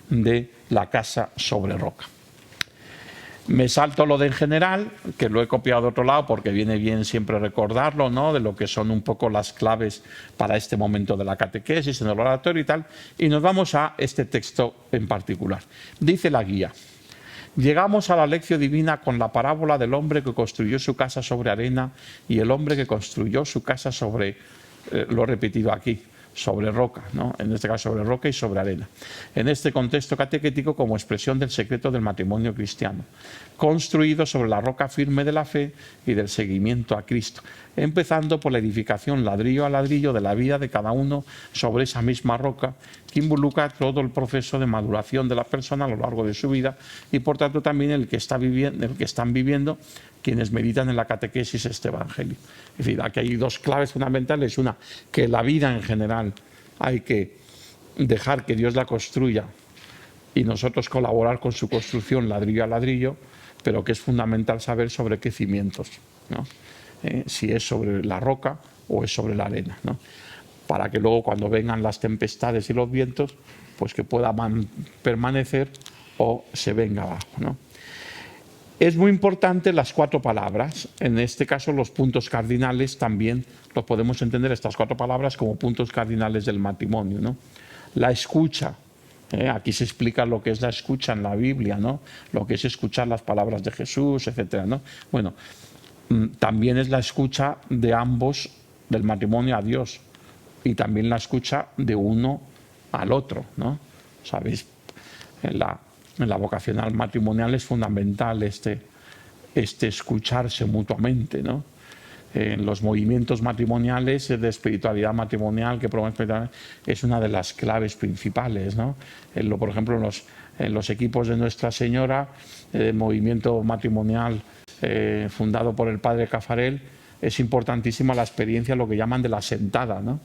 A: de la casa sobre roca. Me salto lo de en general, que lo he copiado de otro lado porque viene bien siempre recordarlo, ¿no? De lo que son un poco las claves para este momento de la catequesis, en el oratorio y tal, y nos vamos a este texto en particular. Dice la guía: llegamos a la lección divina con la parábola del hombre que construyó su casa sobre arena y el hombre que construyó su casa sobre, lo he repetido aquí, sobre roca, ¿no? En este caso sobre roca y sobre arena. En este contexto catequético como expresión del secreto del matrimonio cristiano, construido sobre la roca firme de la fe y del seguimiento a Cristo, empezando por la edificación ladrillo a ladrillo de la vida de cada uno sobre esa misma roca, que involucra todo el proceso de maduración de la persona a lo largo de su vida y por tanto también el que están viviendo quienes meditan en la catequesis este Evangelio. Es decir, aquí hay dos claves fundamentales. Una, que la vida en general hay que dejar que Dios la construya y nosotros colaborar con su construcción ladrillo a ladrillo, pero que es fundamental saber sobre qué cimientos, ¿no? Si es sobre la roca o es sobre la arena, ¿no? Para que luego cuando vengan las tempestades y los vientos, pues que pueda permanecer o se venga abajo, ¿no? Es muy importante las cuatro palabras. En este caso, los puntos cardinales también los podemos entender, estas cuatro palabras, como puntos cardinales del matrimonio, ¿no? La escucha. Aquí se explica lo que es la escucha en la Biblia, ¿no? Lo que es escuchar las palabras de Jesús, etcétera, ¿no? Bueno, también es la escucha de ambos, del matrimonio a Dios, y también la escucha de uno al otro, ¿no? ¿Sabéis? En la vocacional matrimonial es fundamental este escucharse mutuamente, ¿no? En los movimientos matrimoniales de espiritualidad matrimonial que promueven espiritualidad, es una de las claves principales, ¿no? Por ejemplo, en los equipos de Nuestra Señora, el movimiento matrimonial fundado por el padre Cafarel, es importantísima la experiencia, lo que llaman de la sentada, ¿no?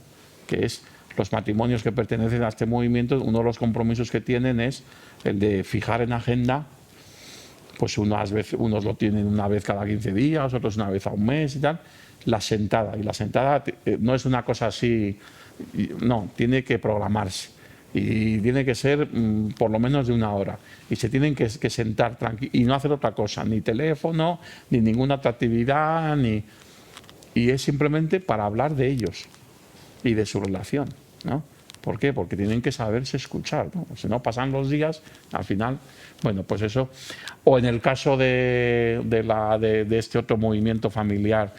A: Que es los matrimonios que pertenecen a este movimiento, uno de los compromisos que tienen es el de fijar en agenda, pues unos lo tienen una vez cada 15 días, otros una vez a un mes y tal, la sentada. Y la sentada no es una cosa así, no, tiene que programarse. Y tiene que ser por lo menos de una hora. Y se tienen que sentar tranquilos y no hacer otra cosa, ni teléfono, ni ninguna otra actividad, y es simplemente para hablar de ellos y de su relación, ¿no? ¿Por qué? Porque tienen que saberse escuchar, ¿no? Si no pasan los días, al final, bueno, pues eso. O en el caso de este otro movimiento familiar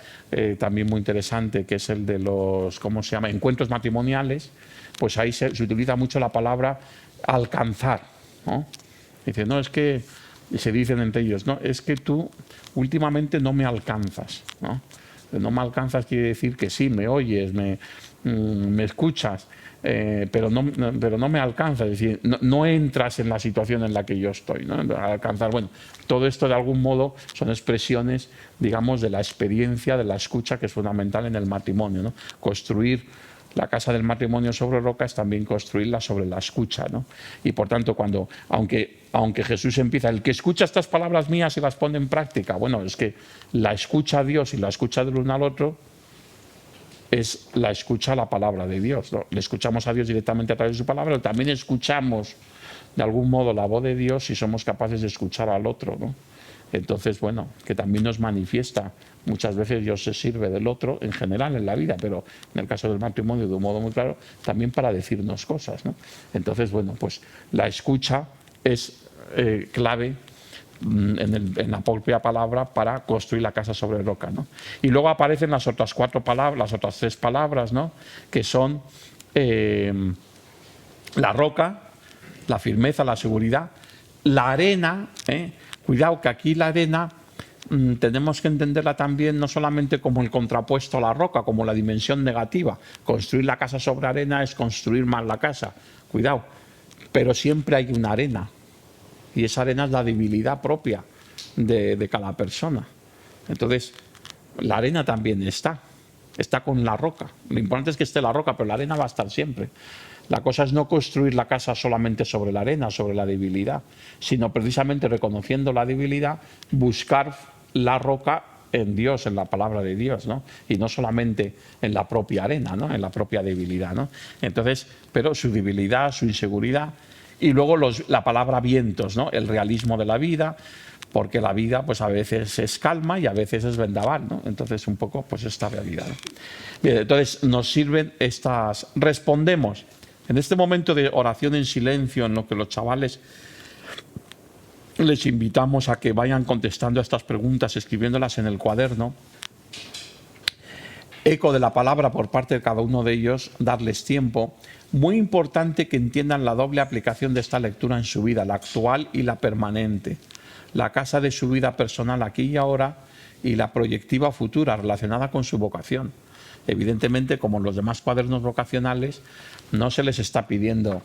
A: también muy interesante, que es el de los, ¿cómo se llama?, encuentros matrimoniales, pues ahí se utiliza mucho la palabra alcanzar, ¿no? Dice, no, es que, y se dicen entre ellos, no, es que tú últimamente no me alcanzas, ¿no? No me alcanzas quiere decir que sí, me oyes, me escuchas, pero no me alcanza, es decir, no entras en la situación en la que yo estoy, ¿no? Alcanzar, bueno, todo esto de algún modo son expresiones, digamos, de la experiencia, de la escucha, que es fundamental en el matrimonio, ¿no? Construir la casa del matrimonio sobre roca es también construirla sobre la escucha, ¿no? Y por tanto, aunque Jesús empieza, el que escucha estas palabras mías y las pone en práctica, bueno, es que la escucha a Dios y la escucha del uno al otro es la escucha a la palabra de Dios, ¿no? Le escuchamos a Dios directamente a través de su palabra, pero también escuchamos de algún modo la voz de Dios si somos capaces de escuchar al otro, ¿no? Entonces, bueno, que también nos manifiesta. Muchas veces Dios se sirve del otro en general en la vida, pero en el caso del matrimonio de un modo muy claro, también para decirnos cosas, ¿no? Entonces, bueno, pues la escucha es clave en la propia palabra para construir la casa sobre roca, ¿no? Y luego aparecen las otras cuatro palabras, las otras tres palabras, ¿no? Que son la roca, la firmeza, la seguridad, la arena, cuidado que aquí la arena tenemos que entenderla también no solamente como el contrapuesto a la roca, como la dimensión negativa. Construir la casa sobre arena es construir mal la casa, cuidado, pero siempre hay una arena. Y esa arena es la debilidad propia de cada persona. Entonces, la arena también está con la roca. Lo importante es que esté la roca, pero la arena va a estar siempre. La cosa es no construir la casa solamente sobre la arena, sobre la debilidad, sino precisamente reconociendo la debilidad, buscar la roca en Dios, en la palabra de Dios, ¿no? Y no solamente en la propia arena, ¿no? En la propia debilidad, ¿no? Entonces, pero su debilidad, su inseguridad, y luego la palabra vientos, ¿no? El realismo de la vida, porque la vida pues a veces es calma y a veces es vendaval, ¿no? Entonces un poco pues esta realidad, ¿no? Bien, entonces nos sirven estas, respondemos en este momento de oración en silencio, en lo que los chavales les invitamos a que vayan contestando a estas preguntas, escribiéndolas en el cuaderno. Eco de la palabra por parte de cada uno de ellos, darles tiempo. Muy importante que entiendan la doble aplicación de esta lectura en su vida, la actual y la permanente. La casa de su vida personal aquí y ahora y la proyectiva futura relacionada con su vocación. Evidentemente, como en los demás cuadernos vocacionales, no se les está pidiendo,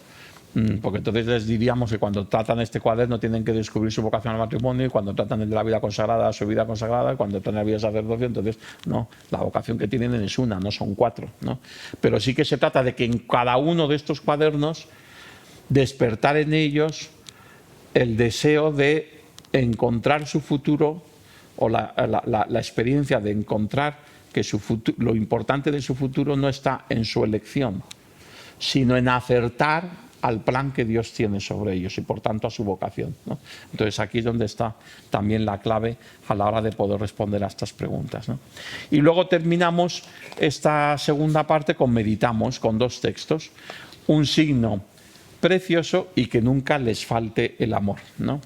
A: porque entonces les diríamos que cuando tratan este cuaderno tienen que descubrir su vocación al matrimonio, y cuando tratan de la vida consagrada, su vida consagrada, y cuando tratan de la vida de sacerdocio, entonces no, la vocación que tienen es una, no son cuatro, ¿no? Pero sí que se trata de que en cada uno de estos cuadernos despertar en ellos el deseo de encontrar su futuro, o la experiencia de encontrar que lo importante de su futuro no está en su elección, sino en acertar al plan que Dios tiene sobre ellos y por tanto a su vocación, ¿no? Entonces aquí es donde está también la clave a la hora de poder responder a estas preguntas, ¿no? Y luego terminamos esta segunda parte con meditamos, con dos textos, un signo precioso y que nunca les falte el amor, ¿no?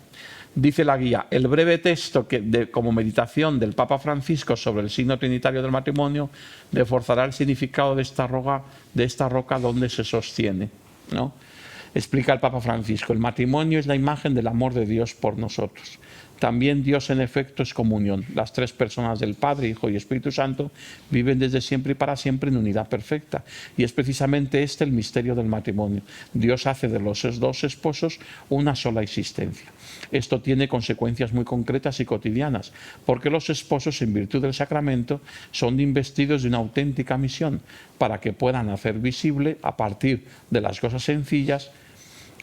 A: Dice la guía, el breve texto como meditación del Papa Francisco sobre el signo trinitario del matrimonio reforzará el significado de esta roca donde se sostiene, ¿no? Explica el Papa Francisco, el matrimonio es la imagen del amor de Dios por nosotros. También Dios en efecto es comunión. Las tres personas del Padre, Hijo y Espíritu Santo viven desde siempre y para siempre en unidad perfecta. Y es precisamente este el misterio del matrimonio. Dios hace de los dos esposos una sola existencia. Esto tiene consecuencias muy concretas y cotidianas, porque los esposos, en virtud del sacramento, son investidos de una auténtica misión para que puedan hacer visible, a partir de las cosas sencillas,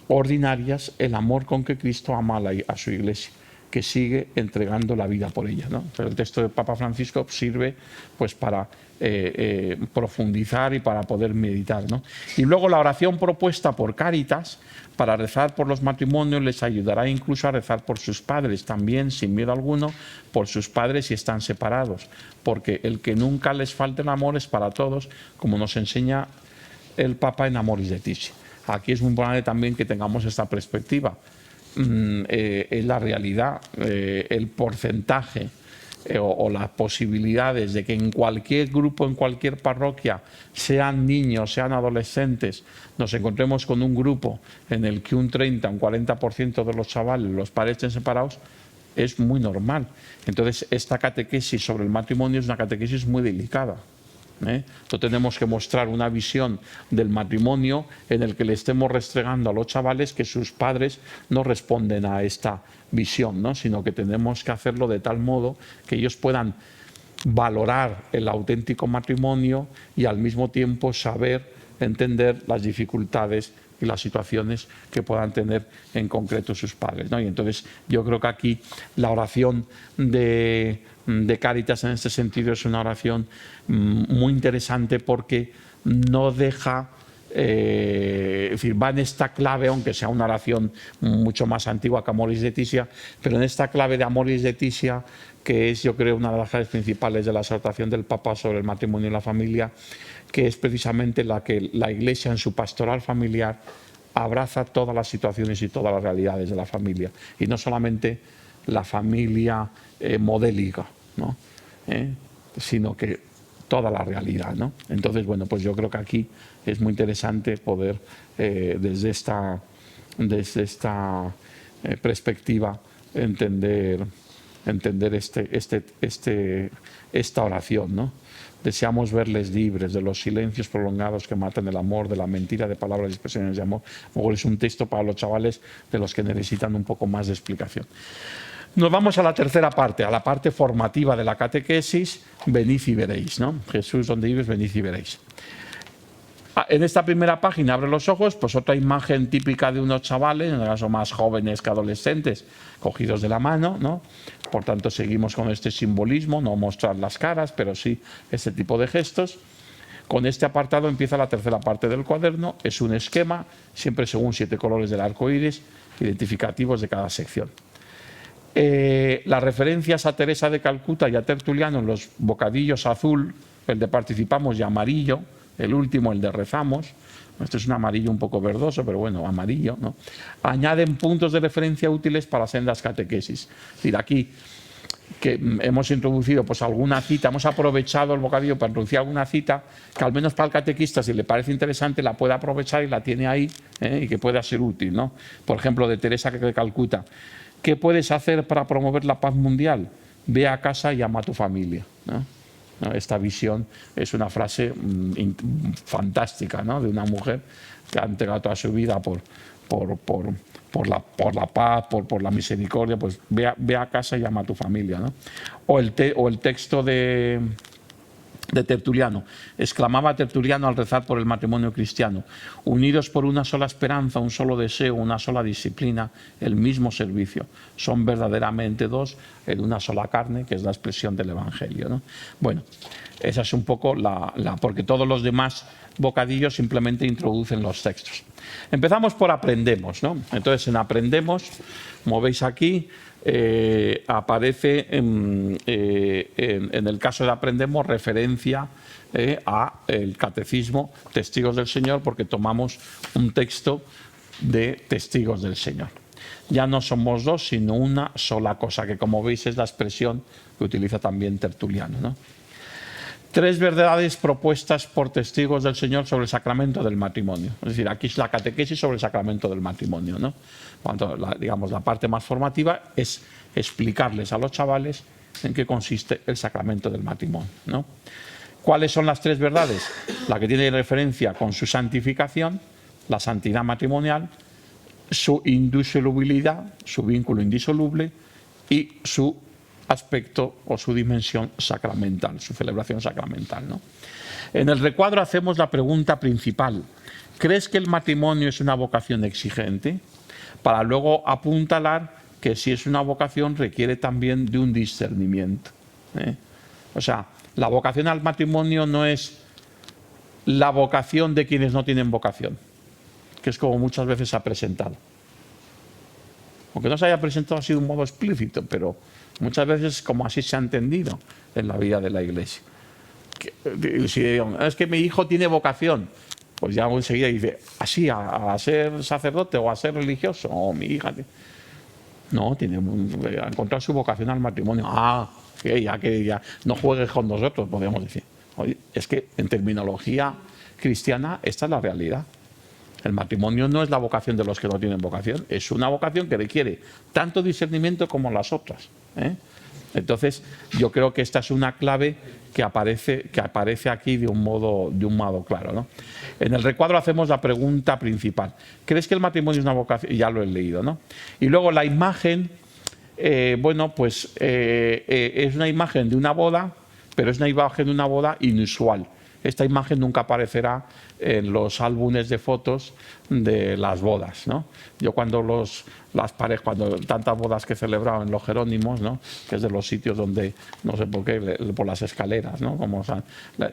A: ordinarias, el amor con que Cristo ama a su Iglesia, que sigue entregando la vida por ella, ¿no? Pero el texto del Papa Francisco sirve pues para profundizar y para poder meditar, ¿no? Y luego la oración propuesta por Cáritas para rezar por los matrimonios les ayudará incluso a rezar por sus padres también, sin miedo alguno, por sus padres si están separados, porque el que nunca les falte el amor es para todos, como nos enseña el Papa en Amoris Laetitia. Aquí es muy importante también que tengamos esta perspectiva. Es la realidad, el porcentaje o las posibilidades de que en cualquier grupo, en cualquier parroquia, sean niños, sean adolescentes, nos encontremos con un grupo en el que un 30, un 40% de los chavales, los padres estén separados, es muy normal. Entonces, esta catequesis sobre el matrimonio es una catequesis muy delicada. No tenemos que mostrar una visión del matrimonio en el que le estemos restregando a los chavales que sus padres no responden a esta visión, ¿no? Sino que tenemos que hacerlo de tal modo que ellos puedan valorar el auténtico matrimonio y al mismo tiempo saber entender las dificultades y las situaciones que puedan tener en concreto sus padres, ¿no? Y entonces yo creo que aquí la oración de Cáritas en este sentido es una oración muy interesante porque no deja, es decir, va en esta clave, aunque sea una oración mucho más antigua que Amoris Laetitia, pero en esta clave de Amoris Laetitia, que es, yo creo, una de las claves principales de la exhortación del Papa sobre el matrimonio y la familia, que es precisamente la que la Iglesia en su pastoral familiar abraza todas las situaciones y todas las realidades de la familia, y no solamente la familia modélica, ¿no? Sino que toda la realidad, ¿no? Entonces, bueno, pues yo creo que aquí es muy interesante poder, desde esta perspectiva, entender esta oración, ¿no? Deseamos verles libres de los silencios prolongados que matan el amor, de la mentira, de palabras y expresiones de amor. Es un texto para los chavales de los que necesitan un poco más de explicación. Nos vamos a la tercera parte, a la parte formativa de la catequesis, venid y veréis, ¿no? Jesús, donde vives, venid y veréis. En esta primera página, abre los ojos, pues otra imagen típica de unos chavales, en el caso más jóvenes que adolescentes, cogidos de la mano, ¿no? Por tanto, seguimos con este simbolismo, no mostrar las caras, pero sí este tipo de gestos. Con este apartado empieza la tercera parte del cuaderno, es un esquema, siempre según 7 colores del arco iris, identificativos de cada sección. Las referencias a Teresa de Calcuta y a Tertuliano en los bocadillos azul, el de participamos, y amarillo, el último, el de rezamos. Este es un amarillo un poco verdoso, pero bueno, amarillo, ¿no? Añaden puntos de referencia útiles para sendas catequesis. Es decir, aquí que hemos introducido pues alguna cita, hemos aprovechado el bocadillo para introducir alguna cita que al menos para el catequista, si le parece interesante, la puede aprovechar y la tiene ahí, y que pueda ser útil, ¿no? Por ejemplo, de Teresa de Calcuta. ¿Qué puedes hacer para promover la paz mundial? Ve a casa y ama a tu familia, ¿no? Esta visión es una frase fantástica, ¿no? De una mujer que ha entregado toda su vida por la paz, por la misericordia. Pues ve a casa y ama a tu familia, ¿no? O el texto de Tertuliano. Exclamaba Tertuliano al rezar por el matrimonio cristiano: unidos por una sola esperanza, un solo deseo, una sola disciplina, el mismo servicio. Son verdaderamente dos en una sola carne, que es la expresión del Evangelio, ¿no? Bueno, esa es un poco porque todos los demás bocadillos simplemente introducen los textos. Empezamos por aprendemos, ¿no? Entonces, en aprendemos, como veis aquí, aparece en el caso de aprendemos referencia a el catecismo Testigos del Señor, porque tomamos un texto de Testigos del Señor. Ya no somos dos, sino una sola cosa, que como veis es la expresión que utiliza también Tertuliano, ¿no? 3 verdades propuestas por Testigos del Señor sobre el sacramento del matrimonio. Es decir, aquí es la catequesis sobre el sacramento del matrimonio, ¿no? Cuando, digamos, la parte más formativa es explicarles a los chavales en qué consiste el sacramento del matrimonio, ¿no? ¿Cuáles son las 3 verdades? La que tiene referencia con su santificación, la santidad matrimonial, su indisolubilidad, su vínculo indisoluble, y su aspecto o su dimensión sacramental, su celebración sacramental, ¿no? En el recuadro hacemos la pregunta principal: ¿crees que el matrimonio es una vocación exigente? Para luego apuntalar que si es una vocación requiere también de un discernimiento, ¿eh? O sea, la vocación al matrimonio no es la vocación de quienes no tienen vocación, que es como muchas veces se ha presentado. Aunque no se haya presentado así de un modo explícito, pero muchas veces como así se ha entendido en la vida de la Iglesia. Si es que mi hijo tiene vocación, pues ya enseguida dice, así, a ser sacerdote o a ser religioso, o mi hija. No, tiene a encontrar su vocación al matrimonio. Que ya no juegues con nosotros, podríamos decir. Oye, es que en terminología cristiana esta es la realidad. El matrimonio no es la vocación de los que no tienen vocación, es una vocación que requiere tanto discernimiento como las otras, ¿eh? Entonces, yo creo que esta es una clave que aparece aquí de un modo claro, ¿no? En el recuadro hacemos la pregunta principal. ¿Crees que el matrimonio es una vocación? Y ya lo he leído, ¿no? Y luego la imagen, bueno, pues es una imagen de una boda, pero es una imagen de una boda inusual. Esta imagen nunca aparecerá en los álbumes de fotos de las bodas, ¿no? Yo cuando cuando tantas bodas que he celebrado en los Jerónimos, ¿no? Que es de los sitios donde, no sé por qué, por las escaleras, ¿no? Como, o sea,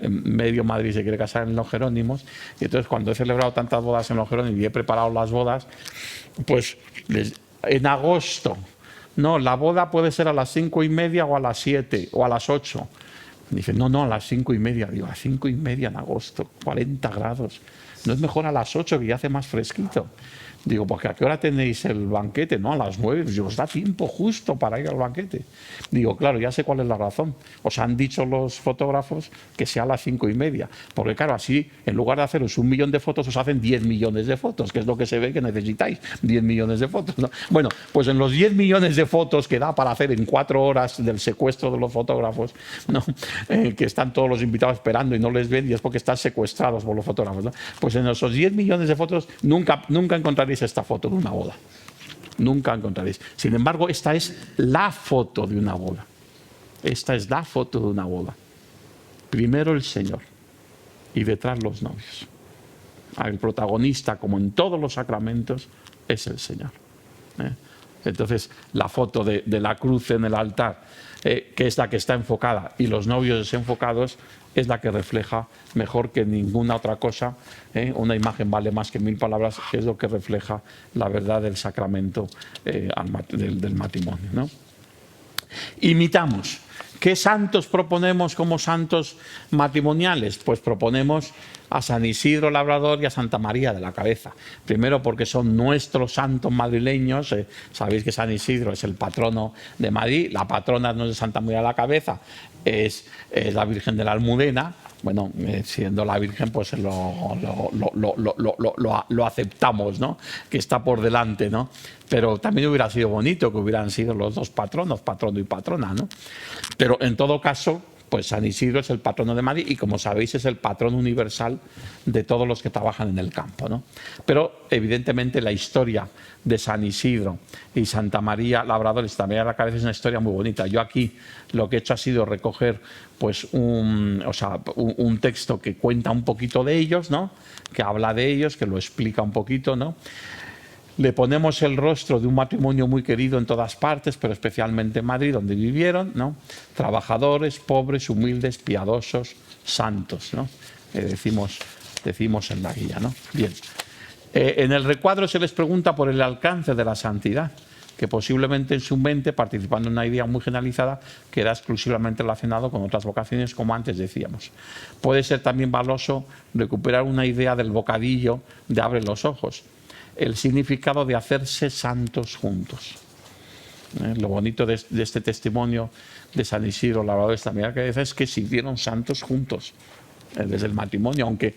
A: medio Madrid se quiere casar en los Jerónimos, y entonces cuando he celebrado tantas bodas en los Jerónimos y he preparado las bodas, pues en agosto, no, la boda puede ser a las 5:30 o a las 7 o a las 8. Dice, no, a las 5:30. Digo, a las 5:30 en agosto, 40 grados. ¿No es mejor a las 8 que ya hace más fresquito? Digo, porque ¿a qué hora tenéis el banquete? No, a las 9. Digo, os da tiempo justo para ir al banquete. Digo, claro, ya sé cuál es la razón. Os han dicho los fotógrafos que sea a las 5:30. Porque claro, así, en lugar de haceros 1 millón de fotos, os hacen 10 millones de fotos, que es lo que se ve que necesitáis, 10 millones de fotos, ¿no? Bueno, pues en los 10 millones de fotos que da para hacer en 4 horas del secuestro de los fotógrafos, ¿no? Que están todos los invitados esperando y no les ven, y es porque están secuestrados por los fotógrafos, ¿no? Pues en esos 10 millones de fotos nunca encontraréis esta foto de una boda. Nunca encontraréis. Sin embargo, esta es la foto de una boda. Esta es la foto de una boda. Primero el Señor y detrás los novios. El protagonista, como en todos los sacramentos, es el Señor. Entonces, la foto de la cruz en el altar, que es la que está enfocada, y los novios desenfocados, es la que refleja mejor que ninguna otra cosa. Una imagen vale más que 1000 palabras, es lo que refleja la verdad del sacramento del matrimonio, ¿no? Imitamos. ¿Qué santos proponemos como santos matrimoniales? Pues proponemos a San Isidro Labrador y a Santa María de la Cabeza. Primero porque son nuestros santos madrileños. Sabéis que San Isidro es el patrono de Madrid, la patrona no es de Santa María de la Cabeza, es la Virgen de la Almudena. Bueno, siendo la Virgen, pues lo aceptamos, ¿no? Que está por delante, ¿no? Pero también hubiera sido bonito que hubieran sido los dos patronos, patrono y patrona, ¿no? Pero en todo caso, pues San Isidro es el patrono de Madrid y, como sabéis, es el patrón universal de todos los que trabajan en el campo, ¿no? Pero evidentemente la historia de San Isidro y Santa María Labrador y Santa María de la Cabeza es una historia muy bonita. Yo aquí lo que he hecho ha sido recoger pues un texto que cuenta un poquito de ellos, ¿no? Que habla de ellos, que lo explica un poquito, ¿no? Le ponemos el rostro de un matrimonio muy querido en todas partes, pero especialmente en Madrid, donde vivieron, ¿no? Trabajadores, pobres, humildes, piadosos, santos, ¿no? Decimos en la guía, ¿no? Bien. En el recuadro se les pregunta por el alcance de la santidad, que posiblemente en su mente, participando en una idea muy generalizada, queda exclusivamente relacionado con otras vocaciones, como antes decíamos. Puede ser también valioso recuperar una idea del bocadillo de Abre los ojos, el significado de hacerse santos juntos. Lo bonito de este testimonio de San Isidro Labrador de esta María que dice es que se hicieron santos juntos desde el matrimonio, aunque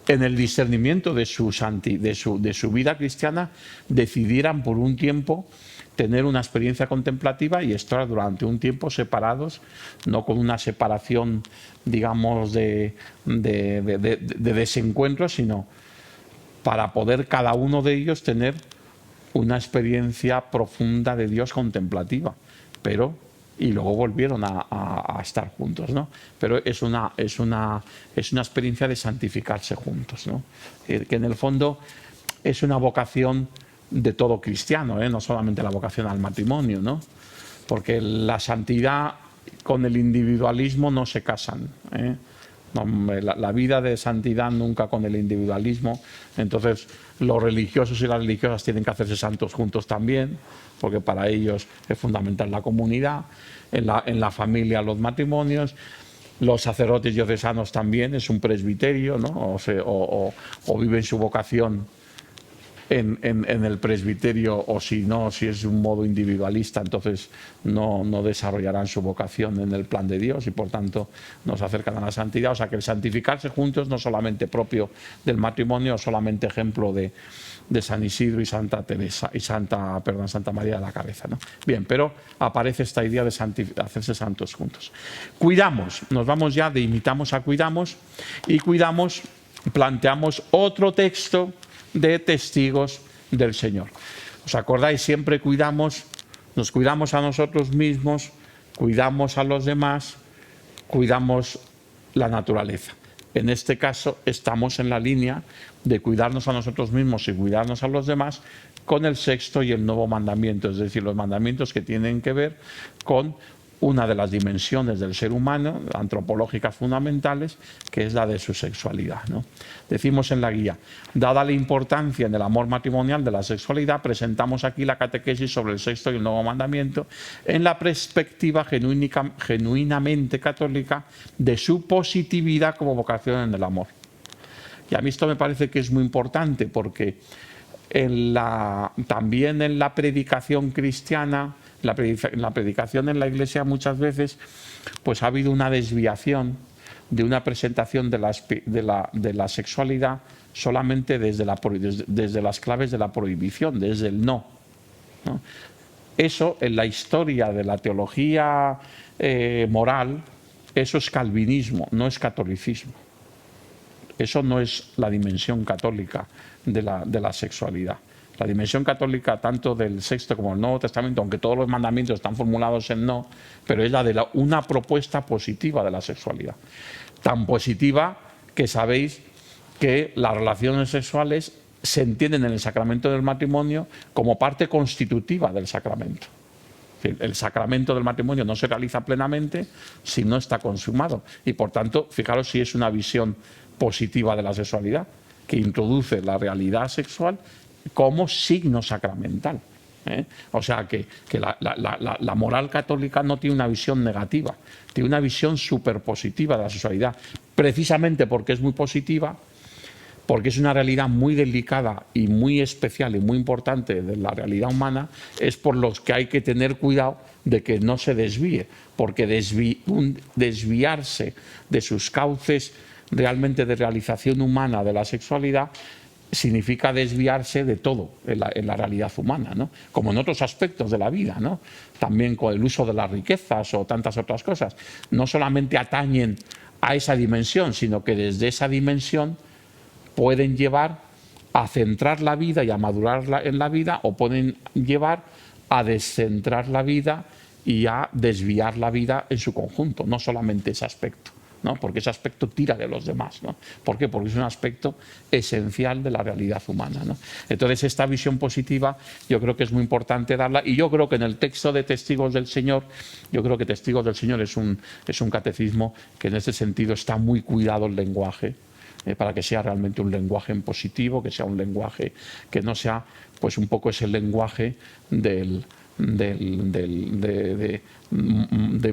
A: en el discernimiento de su vida cristiana decidieran por un tiempo tener una experiencia contemplativa y estar durante un tiempo separados, no con una separación, digamos, de desencuentro, sino para poder cada uno de ellos tener una experiencia profunda de Dios contemplativa, y luego volvieron a estar juntos, ¿no? Pero es una experiencia de santificarse juntos, ¿no? Que en el fondo es una vocación de todo cristiano, no solamente la vocación al matrimonio, ¿no? Porque la santidad con el individualismo no se casan, La vida de santidad nunca con el individualismo. Entonces los religiosos y las religiosas tienen que hacerse santos juntos también, porque para ellos es fundamental la comunidad, en la familia los matrimonios. Los sacerdotes diocesanos también, es un presbiterio, ¿no? O viven su vocación en el presbiterio, o si no, si es un modo individualista, entonces no desarrollarán su vocación en el plan de Dios y por tanto nos acercan a la santidad. O sea que el santificarse juntos no solamente propio del matrimonio, solamente ejemplo de San Isidro y Santa Teresa y Santa María de la Cabeza, ¿no? Bien, pero aparece esta idea de hacerse santos juntos. Cuidamos, nos vamos ya de imitamos a cuidamos, y cuidamos, planteamos otro texto de testigos del Señor. ¿Os acordáis? Siempre nos cuidamos a nosotros mismos, cuidamos a los demás, cuidamos la naturaleza. En este caso estamos en la línea de cuidarnos a nosotros mismos y cuidarnos a los demás con el sexto y el nuevo mandamiento, es decir, los mandamientos que tienen que ver con una de las dimensiones del ser humano, antropológicas fundamentales, que es la de su sexualidad, ¿no? Decimos en la guía, dada la importancia en el amor matrimonial de la sexualidad, presentamos aquí la catequesis sobre el sexto y el nuevo mandamiento en la perspectiva genuinamente católica de su positividad como vocación en el amor. Y a mí esto me parece que es muy importante porque también en la predicación cristiana, la predicación en la Iglesia muchas veces pues ha habido una desviación de una presentación de la sexualidad solamente desde las claves de la prohibición, desde el no, ¿no? Eso en la historia de la teología moral, eso es calvinismo, no es catolicismo. Eso no es la dimensión católica de la sexualidad. La dimensión católica, tanto del Sexto como del Nuevo Testamento, aunque todos los mandamientos están formulados en no, pero es la de una propuesta positiva de la sexualidad. Tan positiva que sabéis que las relaciones sexuales se entienden en el sacramento del matrimonio como parte constitutiva del sacramento. El sacramento del matrimonio no se realiza plenamente si no está consumado. Y por tanto, fijaros si es una visión positiva de la sexualidad, que introduce la realidad sexual como signo sacramental. O sea que la moral católica no tiene una visión negativa, tiene una visión superpositiva de la sexualidad, precisamente porque es muy positiva, porque es una realidad muy delicada y muy especial y muy importante de la realidad humana, es por los que hay que tener cuidado de que no se desvíe, porque desviarse de sus cauces realmente de realización humana de la sexualidad significa desviarse de todo en la realidad humana, ¿no? Como en otros aspectos de la vida, ¿no? También con el uso de las riquezas o tantas otras cosas. No solamente atañen a esa dimensión, sino que desde esa dimensión pueden llevar a centrar la vida y a madurarla en la vida, o pueden llevar a descentrar la vida y a desviar la vida en su conjunto, no solamente ese aspecto, ¿no? Porque ese aspecto tira de los demás, ¿no? ¿Por qué? Porque es un aspecto esencial de la realidad humana, ¿no? Entonces esta visión positiva yo creo que es muy importante darla, y yo creo que en el texto de Testigos del Señor, yo creo que Testigos del Señor es un catecismo que en ese sentido está muy cuidado el lenguaje, para que sea realmente un lenguaje en positivo, que sea un lenguaje que no sea pues un poco ese lenguaje de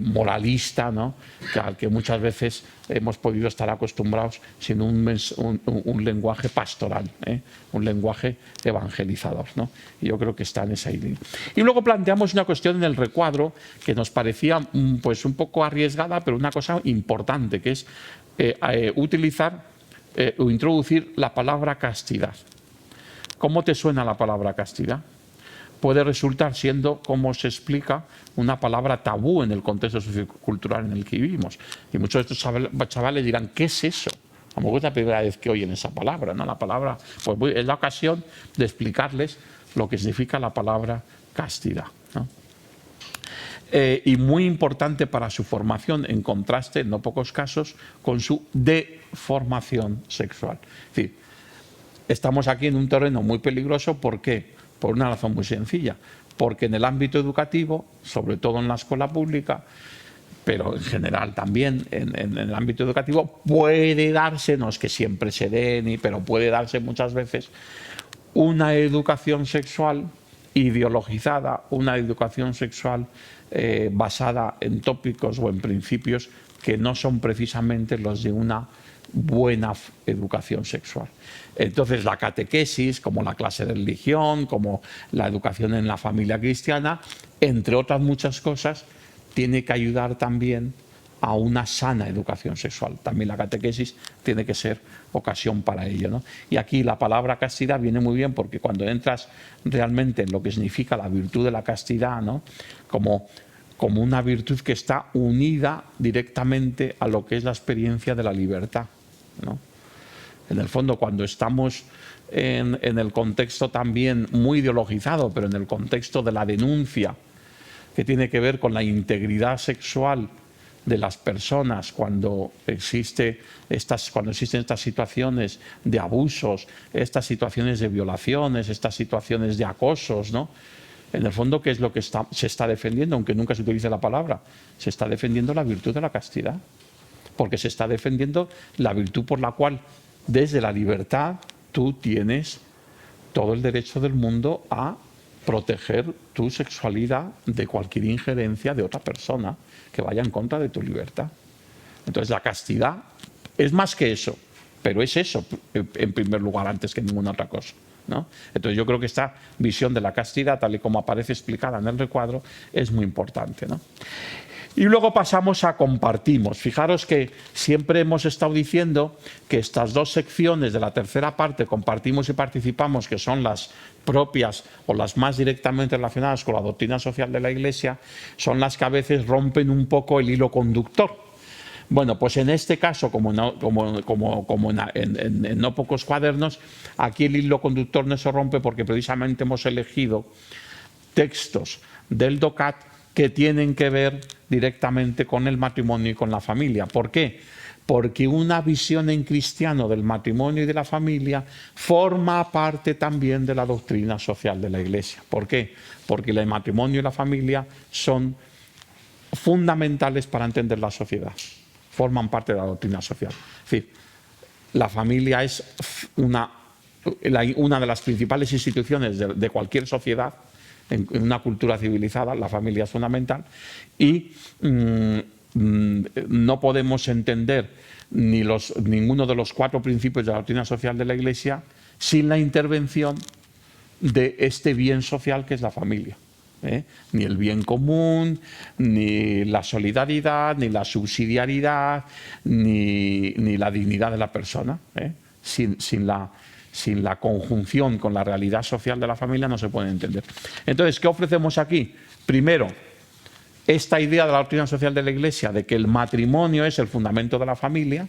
A: moralista, ¿no? Al que muchas veces hemos podido estar acostumbrados, sino un lenguaje pastoral, un lenguaje evangelizador, ¿no? Y yo creo que está en esa línea. Y luego planteamos una cuestión en el recuadro que nos parecía pues un poco arriesgada, pero una cosa importante, que es utilizar o introducir la palabra castidad. ¿Cómo te suena la palabra castidad? Puede resultar, siendo, como se explica, una palabra tabú en el contexto sociocultural en el que vivimos. Y muchos de estos chavales dirán, ¿qué es eso? A lo mejor es la primera vez que oyen esa palabra, ¿no? La palabra, pues es la ocasión de explicarles lo que significa la palabra castidad, ¿no? Y muy importante para su formación, en contraste, en no pocos casos, con su deformación sexual. Es decir, estamos aquí en un terreno muy peligroso. ¿Por qué? Por una razón muy sencilla. Porque en el ámbito educativo, sobre todo en la escuela pública, pero en general también en el ámbito educativo, puede darse, no es que siempre se dé, pero puede darse muchas veces, una educación sexual ideologizada, una educación sexual basada en tópicos o en principios que no son precisamente los de una buena educación sexual. Entonces la catequesis, como la clase de religión, como la educación en la familia cristiana, entre otras muchas cosas, tiene que ayudar también a una sana educación sexual. También la catequesis tiene que ser ocasión para ello, ¿no? Y aquí la palabra castidad viene muy bien porque cuando entras realmente en lo que significa la virtud de la castidad, ¿no? como una virtud que está unida directamente a lo que es la experiencia de la libertad, ¿no? En el fondo, cuando estamos en el contexto también muy ideologizado, pero en el contexto de la denuncia, que tiene que ver con la integridad sexual de las personas, cuando existen estas situaciones de abusos, estas situaciones de violaciones, estas situaciones de acosos, ¿no? En el fondo, ¿qué es lo que se está defendiendo? Aunque nunca se utilice la palabra, se está defendiendo la virtud de la castidad, porque se está defendiendo la virtud por la cual, desde la libertad, tú tienes todo el derecho del mundo a proteger tu sexualidad de cualquier injerencia de otra persona que vaya en contra de tu libertad. Entonces la castidad es más que eso, pero es eso en primer lugar antes que ninguna otra cosa, ¿no? Entonces yo creo que esta visión de la castidad, tal y como aparece explicada en el recuadro, es muy importante, ¿no? Y luego pasamos a compartimos. Fijaros que siempre hemos estado diciendo que estas dos secciones de la tercera parte, compartimos y participamos, que son las propias o las más directamente relacionadas con la doctrina social de la Iglesia, son las que a veces rompen un poco el hilo conductor. Bueno, pues en este caso, como en no pocos cuadernos, aquí el hilo conductor no se rompe porque precisamente hemos elegido textos del DOCAT que tienen que ver directamente con el matrimonio y con la familia. ¿Por qué? Porque una visión en cristiano del matrimonio y de la familia forma parte también de la doctrina social de la Iglesia. ¿Por qué? Porque el matrimonio y la familia son fundamentales para entender la sociedad. Forman parte de la doctrina social. Es decir, la familia es una de las principales instituciones de cualquier sociedad. En una cultura civilizada, la familia es fundamental y no podemos entender ninguno de los 4 principios de la doctrina social de la Iglesia sin la intervención de este bien social que es la familia. Ni el bien común, ni la solidaridad, ni la subsidiariedad, ni la dignidad de la persona. Sin la conjunción con la realidad social de la familia no se puede entender. Entonces, ¿qué ofrecemos aquí? Primero, esta idea de la doctrina social de la Iglesia de que el matrimonio es el fundamento de la familia,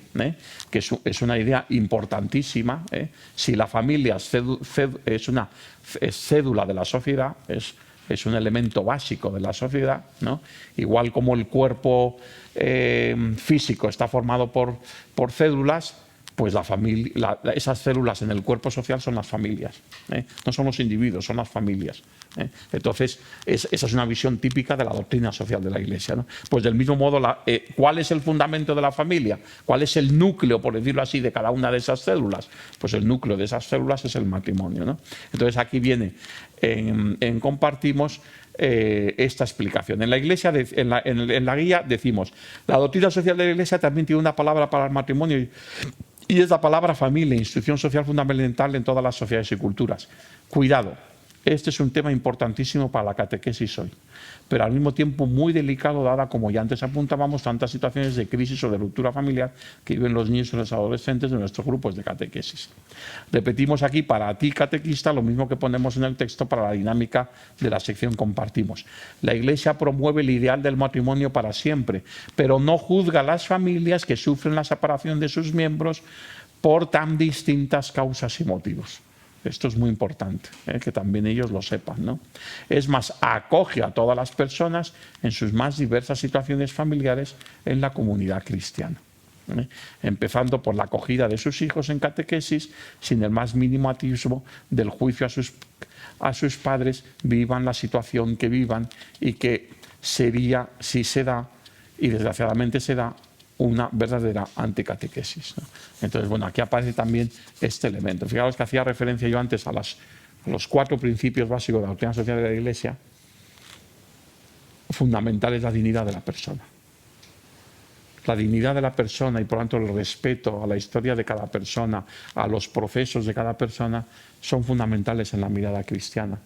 A: que es una idea importantísima. Si la familia es cédula de la sociedad, es un elemento básico de la sociedad, ¿no? Igual como el cuerpo físico está formado por células, pues esas células en el cuerpo social son las familias. No son los individuos, son las familias. Entonces, esa es una visión típica de la doctrina social de la Iglesia, ¿no? Pues del mismo modo, ¿cuál es el fundamento de la familia? ¿Cuál es el núcleo, por decirlo así, de cada una de esas células? Pues el núcleo de esas células es el matrimonio, ¿no? Entonces aquí viene, en compartimos, esta explicación. En la Iglesia, en la guía decimos, la doctrina social de la Iglesia también tiene una palabra para el matrimonio y es la palabra familia, institución social fundamental en todas las sociedades y culturas. Cuidado, este es un tema importantísimo para la catequesis hoy, pero al mismo tiempo muy delicado, dada, como ya antes apuntábamos, tantas situaciones de crisis o de ruptura familiar que viven los niños y los adolescentes de nuestros grupos de catequesis. Repetimos aquí para ti, catequista, lo mismo que ponemos en el texto para la dinámica de la sección compartimos. La Iglesia promueve el ideal del matrimonio para siempre, pero no juzga a las familias que sufren la separación de sus miembros por tan distintas causas y motivos. Esto es muy importante, que también ellos lo sepan, ¿no? Es más, acoge a todas las personas en sus más diversas situaciones familiares en la comunidad cristiana. Empezando por la acogida de sus hijos en catequesis, sin el más mínimo atisbo del juicio a sus padres, vivan la situación que vivan y que sería, si se da, y desgraciadamente se da, una verdadera anticatequesis, ¿no? Entonces, bueno, aquí aparece también este elemento. Fijaos que hacía referencia yo antes a los 4 principios básicos de la doctrina social de la Iglesia. Fundamental es la dignidad de la persona. la dignidad de la persona y por lo tanto el respeto a la historia de cada persona, a los procesos de cada persona, son fundamentales en la mirada cristiana,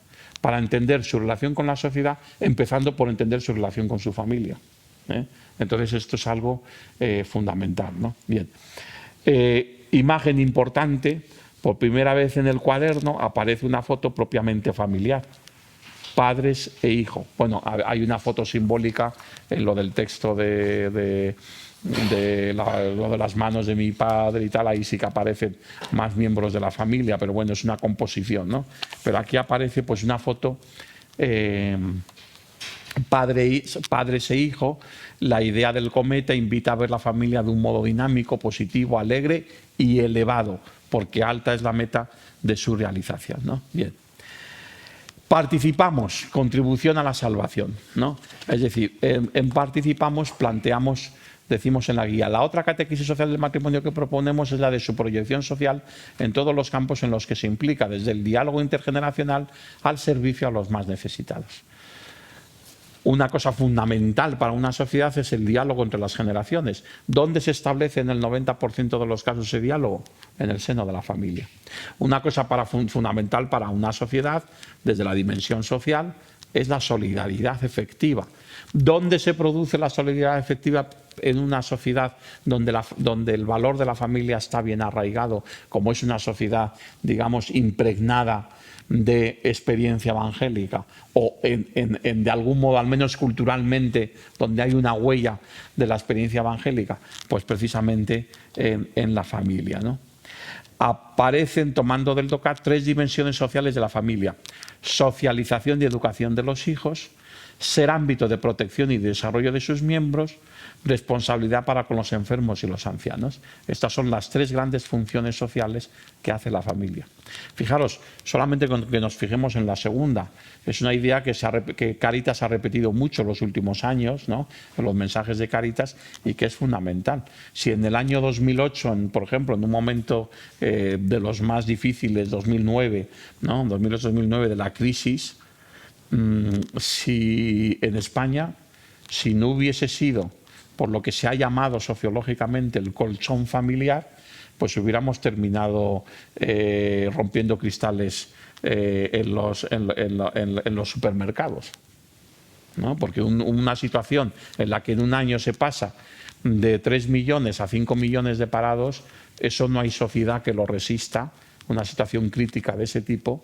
A: para entender su relación con la sociedad, empezando por entender su relación con su familia. Entonces esto es algo fundamental, ¿no? Bien. Imagen importante, por primera vez en el cuaderno aparece una foto propiamente familiar, padres e hijo. Bueno, hay una foto simbólica en lo del texto lo de las manos de mi padre y tal, ahí sí que aparecen más miembros de la familia, pero bueno, es una composición, ¿no? Pero aquí aparece pues una foto padres e hijo. La idea del cometa invita a ver la familia de un modo dinámico, positivo, alegre y elevado, porque alta es la meta de su realización, ¿no? Bien. Participamos, contribución a la salvación, ¿no? Es decir, en participamos planteamos, decimos en la guía, la otra catequesis social del matrimonio que proponemos es la de su proyección social en todos los campos en los que se implica, desde el diálogo intergeneracional al servicio a los más necesitados. Una cosa fundamental para una sociedad es el diálogo entre las generaciones. ¿Dónde se establece en el 90% de los casos ese diálogo? En el seno de la familia. Una cosa fundamental para una sociedad, desde la dimensión social, es la solidaridad efectiva. ¿Dónde se produce la solidaridad efectiva en una sociedad donde el valor de la familia está bien arraigado, como es una sociedad, digamos, impregnada de experiencia evangélica, o de algún modo, al menos culturalmente, donde hay una huella de la experiencia evangélica? Pues precisamente en la familia, ¿no? Aparecen, tomando del DOCAT, 3 dimensiones sociales de la familia: socialización y educación de los hijos, ser ámbito de protección y desarrollo de sus miembros, responsabilidad para con los enfermos y los ancianos. Estas son las 3 grandes funciones sociales que hace la familia. Fijaros, solamente con que nos fijemos en la segunda, es una idea que Cáritas ha repetido mucho en los últimos años, ¿no?, en los mensajes de Cáritas, y que es fundamental. Si en el año 2008, por ejemplo, en un momento de los más difíciles, 2009, ¿no?, 2008-2009, de la crisis, si en España, si no hubiese sido por lo que se ha llamado sociológicamente el colchón familiar, pues hubiéramos terminado rompiendo cristales en los supermercados, ¿no? Porque una situación en la que en un año se pasa de 3 millones a 5 millones de parados, eso no hay sociedad que lo resista, una situación crítica de ese tipo.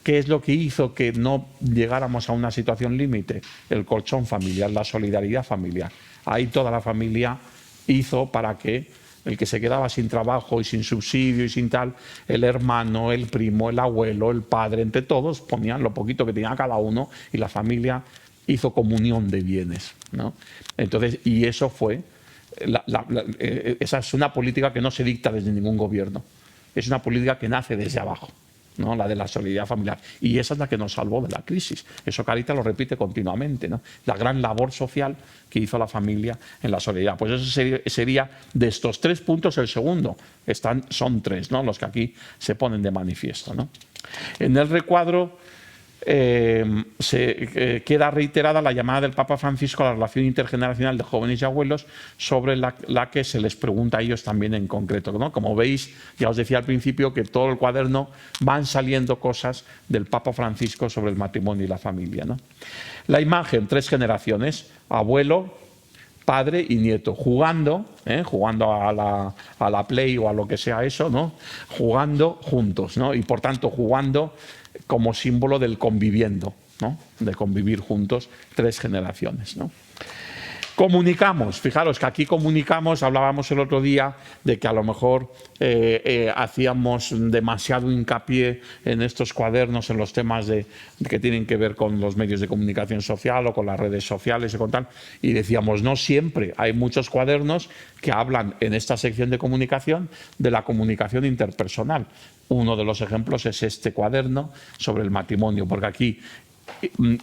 A: ¿Qué es lo que hizo que no llegáramos a una situación límite? El colchón familiar, la solidaridad familiar. Ahí toda la familia hizo para que el que se quedaba sin trabajo y sin subsidio y sin tal, el hermano, el primo, el abuelo, el padre, entre todos ponían lo poquito que tenía cada uno, y la familia hizo comunión de bienes, ¿no? Entonces, y eso fue, esa es una política que no se dicta desde ningún gobierno, es una política que nace desde abajo, ¿no?, la de la solidaridad familiar, y esa es la que nos salvó de la crisis. Eso Cáritas lo repite continuamente, ¿no?, la gran labor social que hizo la familia en la solidaridad. Pues eso sería de estos 3 puntos el segundo. Son 3, ¿no?, los que aquí se ponen de manifiesto, ¿no? En el recuadro queda reiterada la llamada del Papa Francisco a la relación intergeneracional de jóvenes y abuelos, sobre la que se les pregunta a ellos también en concreto, ¿no? Como veis, ya os decía al principio que todo el cuaderno van saliendo cosas del Papa Francisco sobre el matrimonio y la familia, ¿no? La imagen, 3 generaciones: abuelo, padre y nieto, jugando a la Play o a lo que sea eso, ¿no?, jugando juntos, ¿no?, y por tanto jugando como símbolo del conviviendo, ¿no?, de convivir juntos 3 generaciones, ¿no? Comunicamos, fijaros que aquí comunicamos, hablábamos el otro día de que a lo mejor hacíamos demasiado hincapié en estos cuadernos en los temas que tienen que ver con los medios de comunicación social o con las redes sociales y con tal, y decíamos, no siempre, hay muchos cuadernos que hablan en esta sección de comunicación de la comunicación interpersonal. Uno de los ejemplos es este cuaderno sobre el matrimonio, porque aquí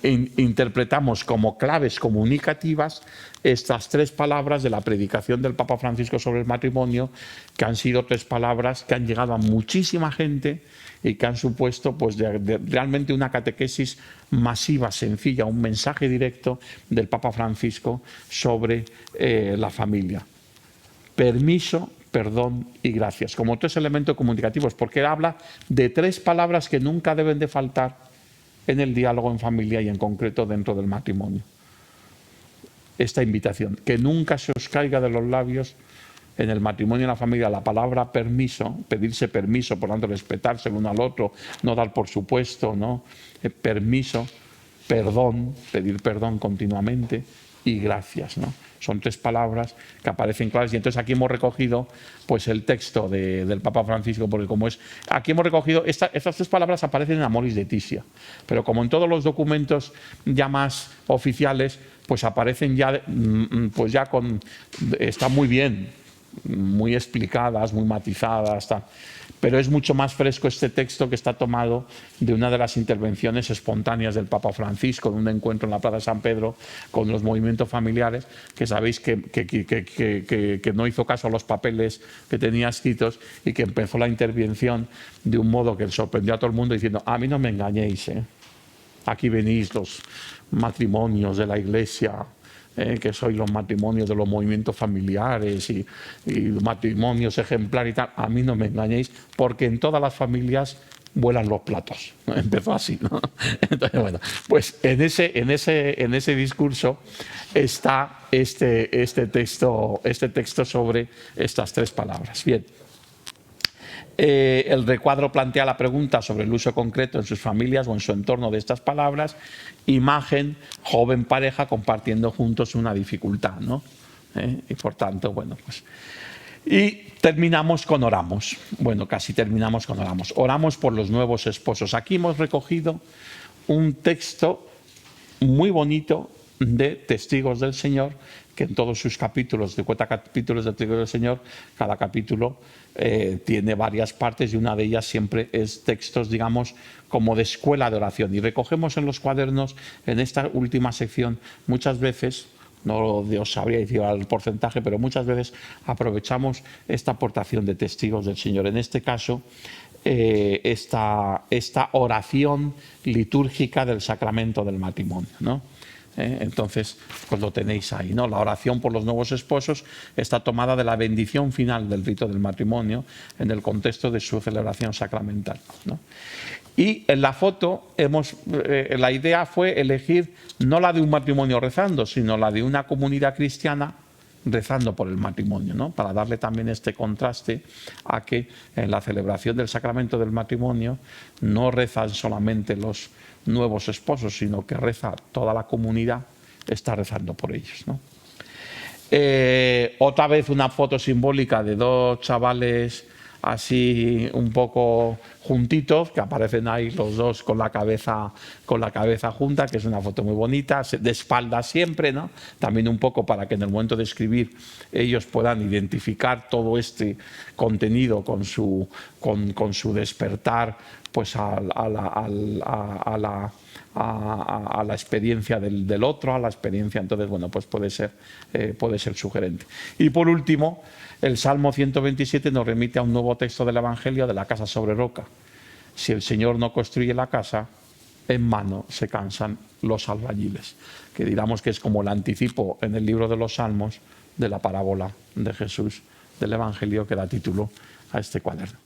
A: interpretamos como claves comunicativas estas 3 palabras de la predicación del Papa Francisco sobre el matrimonio, que han sido 3 palabras que han llegado a muchísima gente y que han supuesto pues realmente una catequesis masiva, sencilla, un mensaje directo del Papa Francisco sobre la familia. permiso, perdón y gracias, como tres elementos comunicativos, porque habla de tres palabras que nunca deben de faltar en el diálogo en familia y en concreto dentro del matrimonio. Esta invitación, que nunca se os caiga de los labios en el matrimonio y en la familia la palabra permiso, pedirse permiso, por tanto respetarse el uno al otro, no dar por supuesto, ¿no? Permiso, perdón, pedir perdón continuamente y gracias, ¿no? Son tres palabras que aparecen claras y entonces aquí hemos recogido pues el texto del Papa Francisco, porque como es, aquí hemos recogido, estas tres palabras aparecen en Amoris Laetitia, pero como en todos los documentos ya más oficiales, pues aparecen ya, pues ya están muy bien, muy explicadas, muy matizadas, tal. Pero es mucho más fresco este texto que está tomado de una de las intervenciones espontáneas del Papa Francisco, de un encuentro en la Plaza de San Pedro con los movimientos familiares, que sabéis que no hizo caso a los papeles que tenía escritos y que empezó la intervención de un modo que sorprendió a todo el mundo diciendo: a mí no me engañéis, aquí venís los matrimonios de la Iglesia, que sois los matrimonios de los movimientos familiares y matrimonios ejemplares y tal, a mí no me engañéis, porque en todas las familias vuelan los platos. Empezó así, ¿no? Entonces, bueno, pues en ese discurso está este texto sobre estas tres palabras. Bien. El recuadro plantea la pregunta sobre el uso concreto en sus familias o en su entorno de estas palabras. Imagen, joven pareja compartiendo juntos una dificultad, ¿no? Y por tanto, bueno, pues... Y terminamos con oramos. Bueno, casi terminamos con oramos. Oramos por los nuevos esposos. Aquí hemos recogido un texto muy bonito de Testigos del Señor, que en todos sus capítulos, de 40 capítulos de Testigos del Señor, cada capítulo tiene varias partes y una de ellas siempre es textos, digamos, como de escuela de oración. Y recogemos en los cuadernos, en esta última sección, muchas veces, no os sabría decir el porcentaje, pero muchas veces aprovechamos esta aportación de Testigos del Señor. En este caso, esta oración litúrgica del sacramento del matrimonio, ¿no? Entonces, pues lo tenéis ahí, ¿no? La oración por los nuevos esposos está tomada de la bendición final del rito del matrimonio en el contexto de su celebración sacramental, ¿no? Y en la foto la idea fue elegir no la de un matrimonio rezando, sino la de una comunidad cristiana rezando por el matrimonio, ¿no? Para darle también este contraste a que en la celebración del sacramento del matrimonio no rezan solamente los nuevos esposos, sino que reza toda la comunidad, está rezando por ellos, ¿no? Otra vez una foto simbólica de dos chavales así un poco juntitos, que aparecen ahí los dos con la cabeza junta, que es una foto muy bonita, de espaldas siempre, ¿no? También un poco para que en el momento de escribir ellos puedan identificar todo este contenido con su despertar pues a la experiencia del otro, a la experiencia, entonces, bueno, pues puede ser sugerente. Y por último, el Salmo 127 nos remite a un nuevo texto del Evangelio de la casa sobre roca. Si el Señor no construye la casa, en vano se cansan los albañiles, que digamos que es como el anticipo en el libro de los Salmos de la parábola de Jesús del Evangelio que da título a este cuaderno.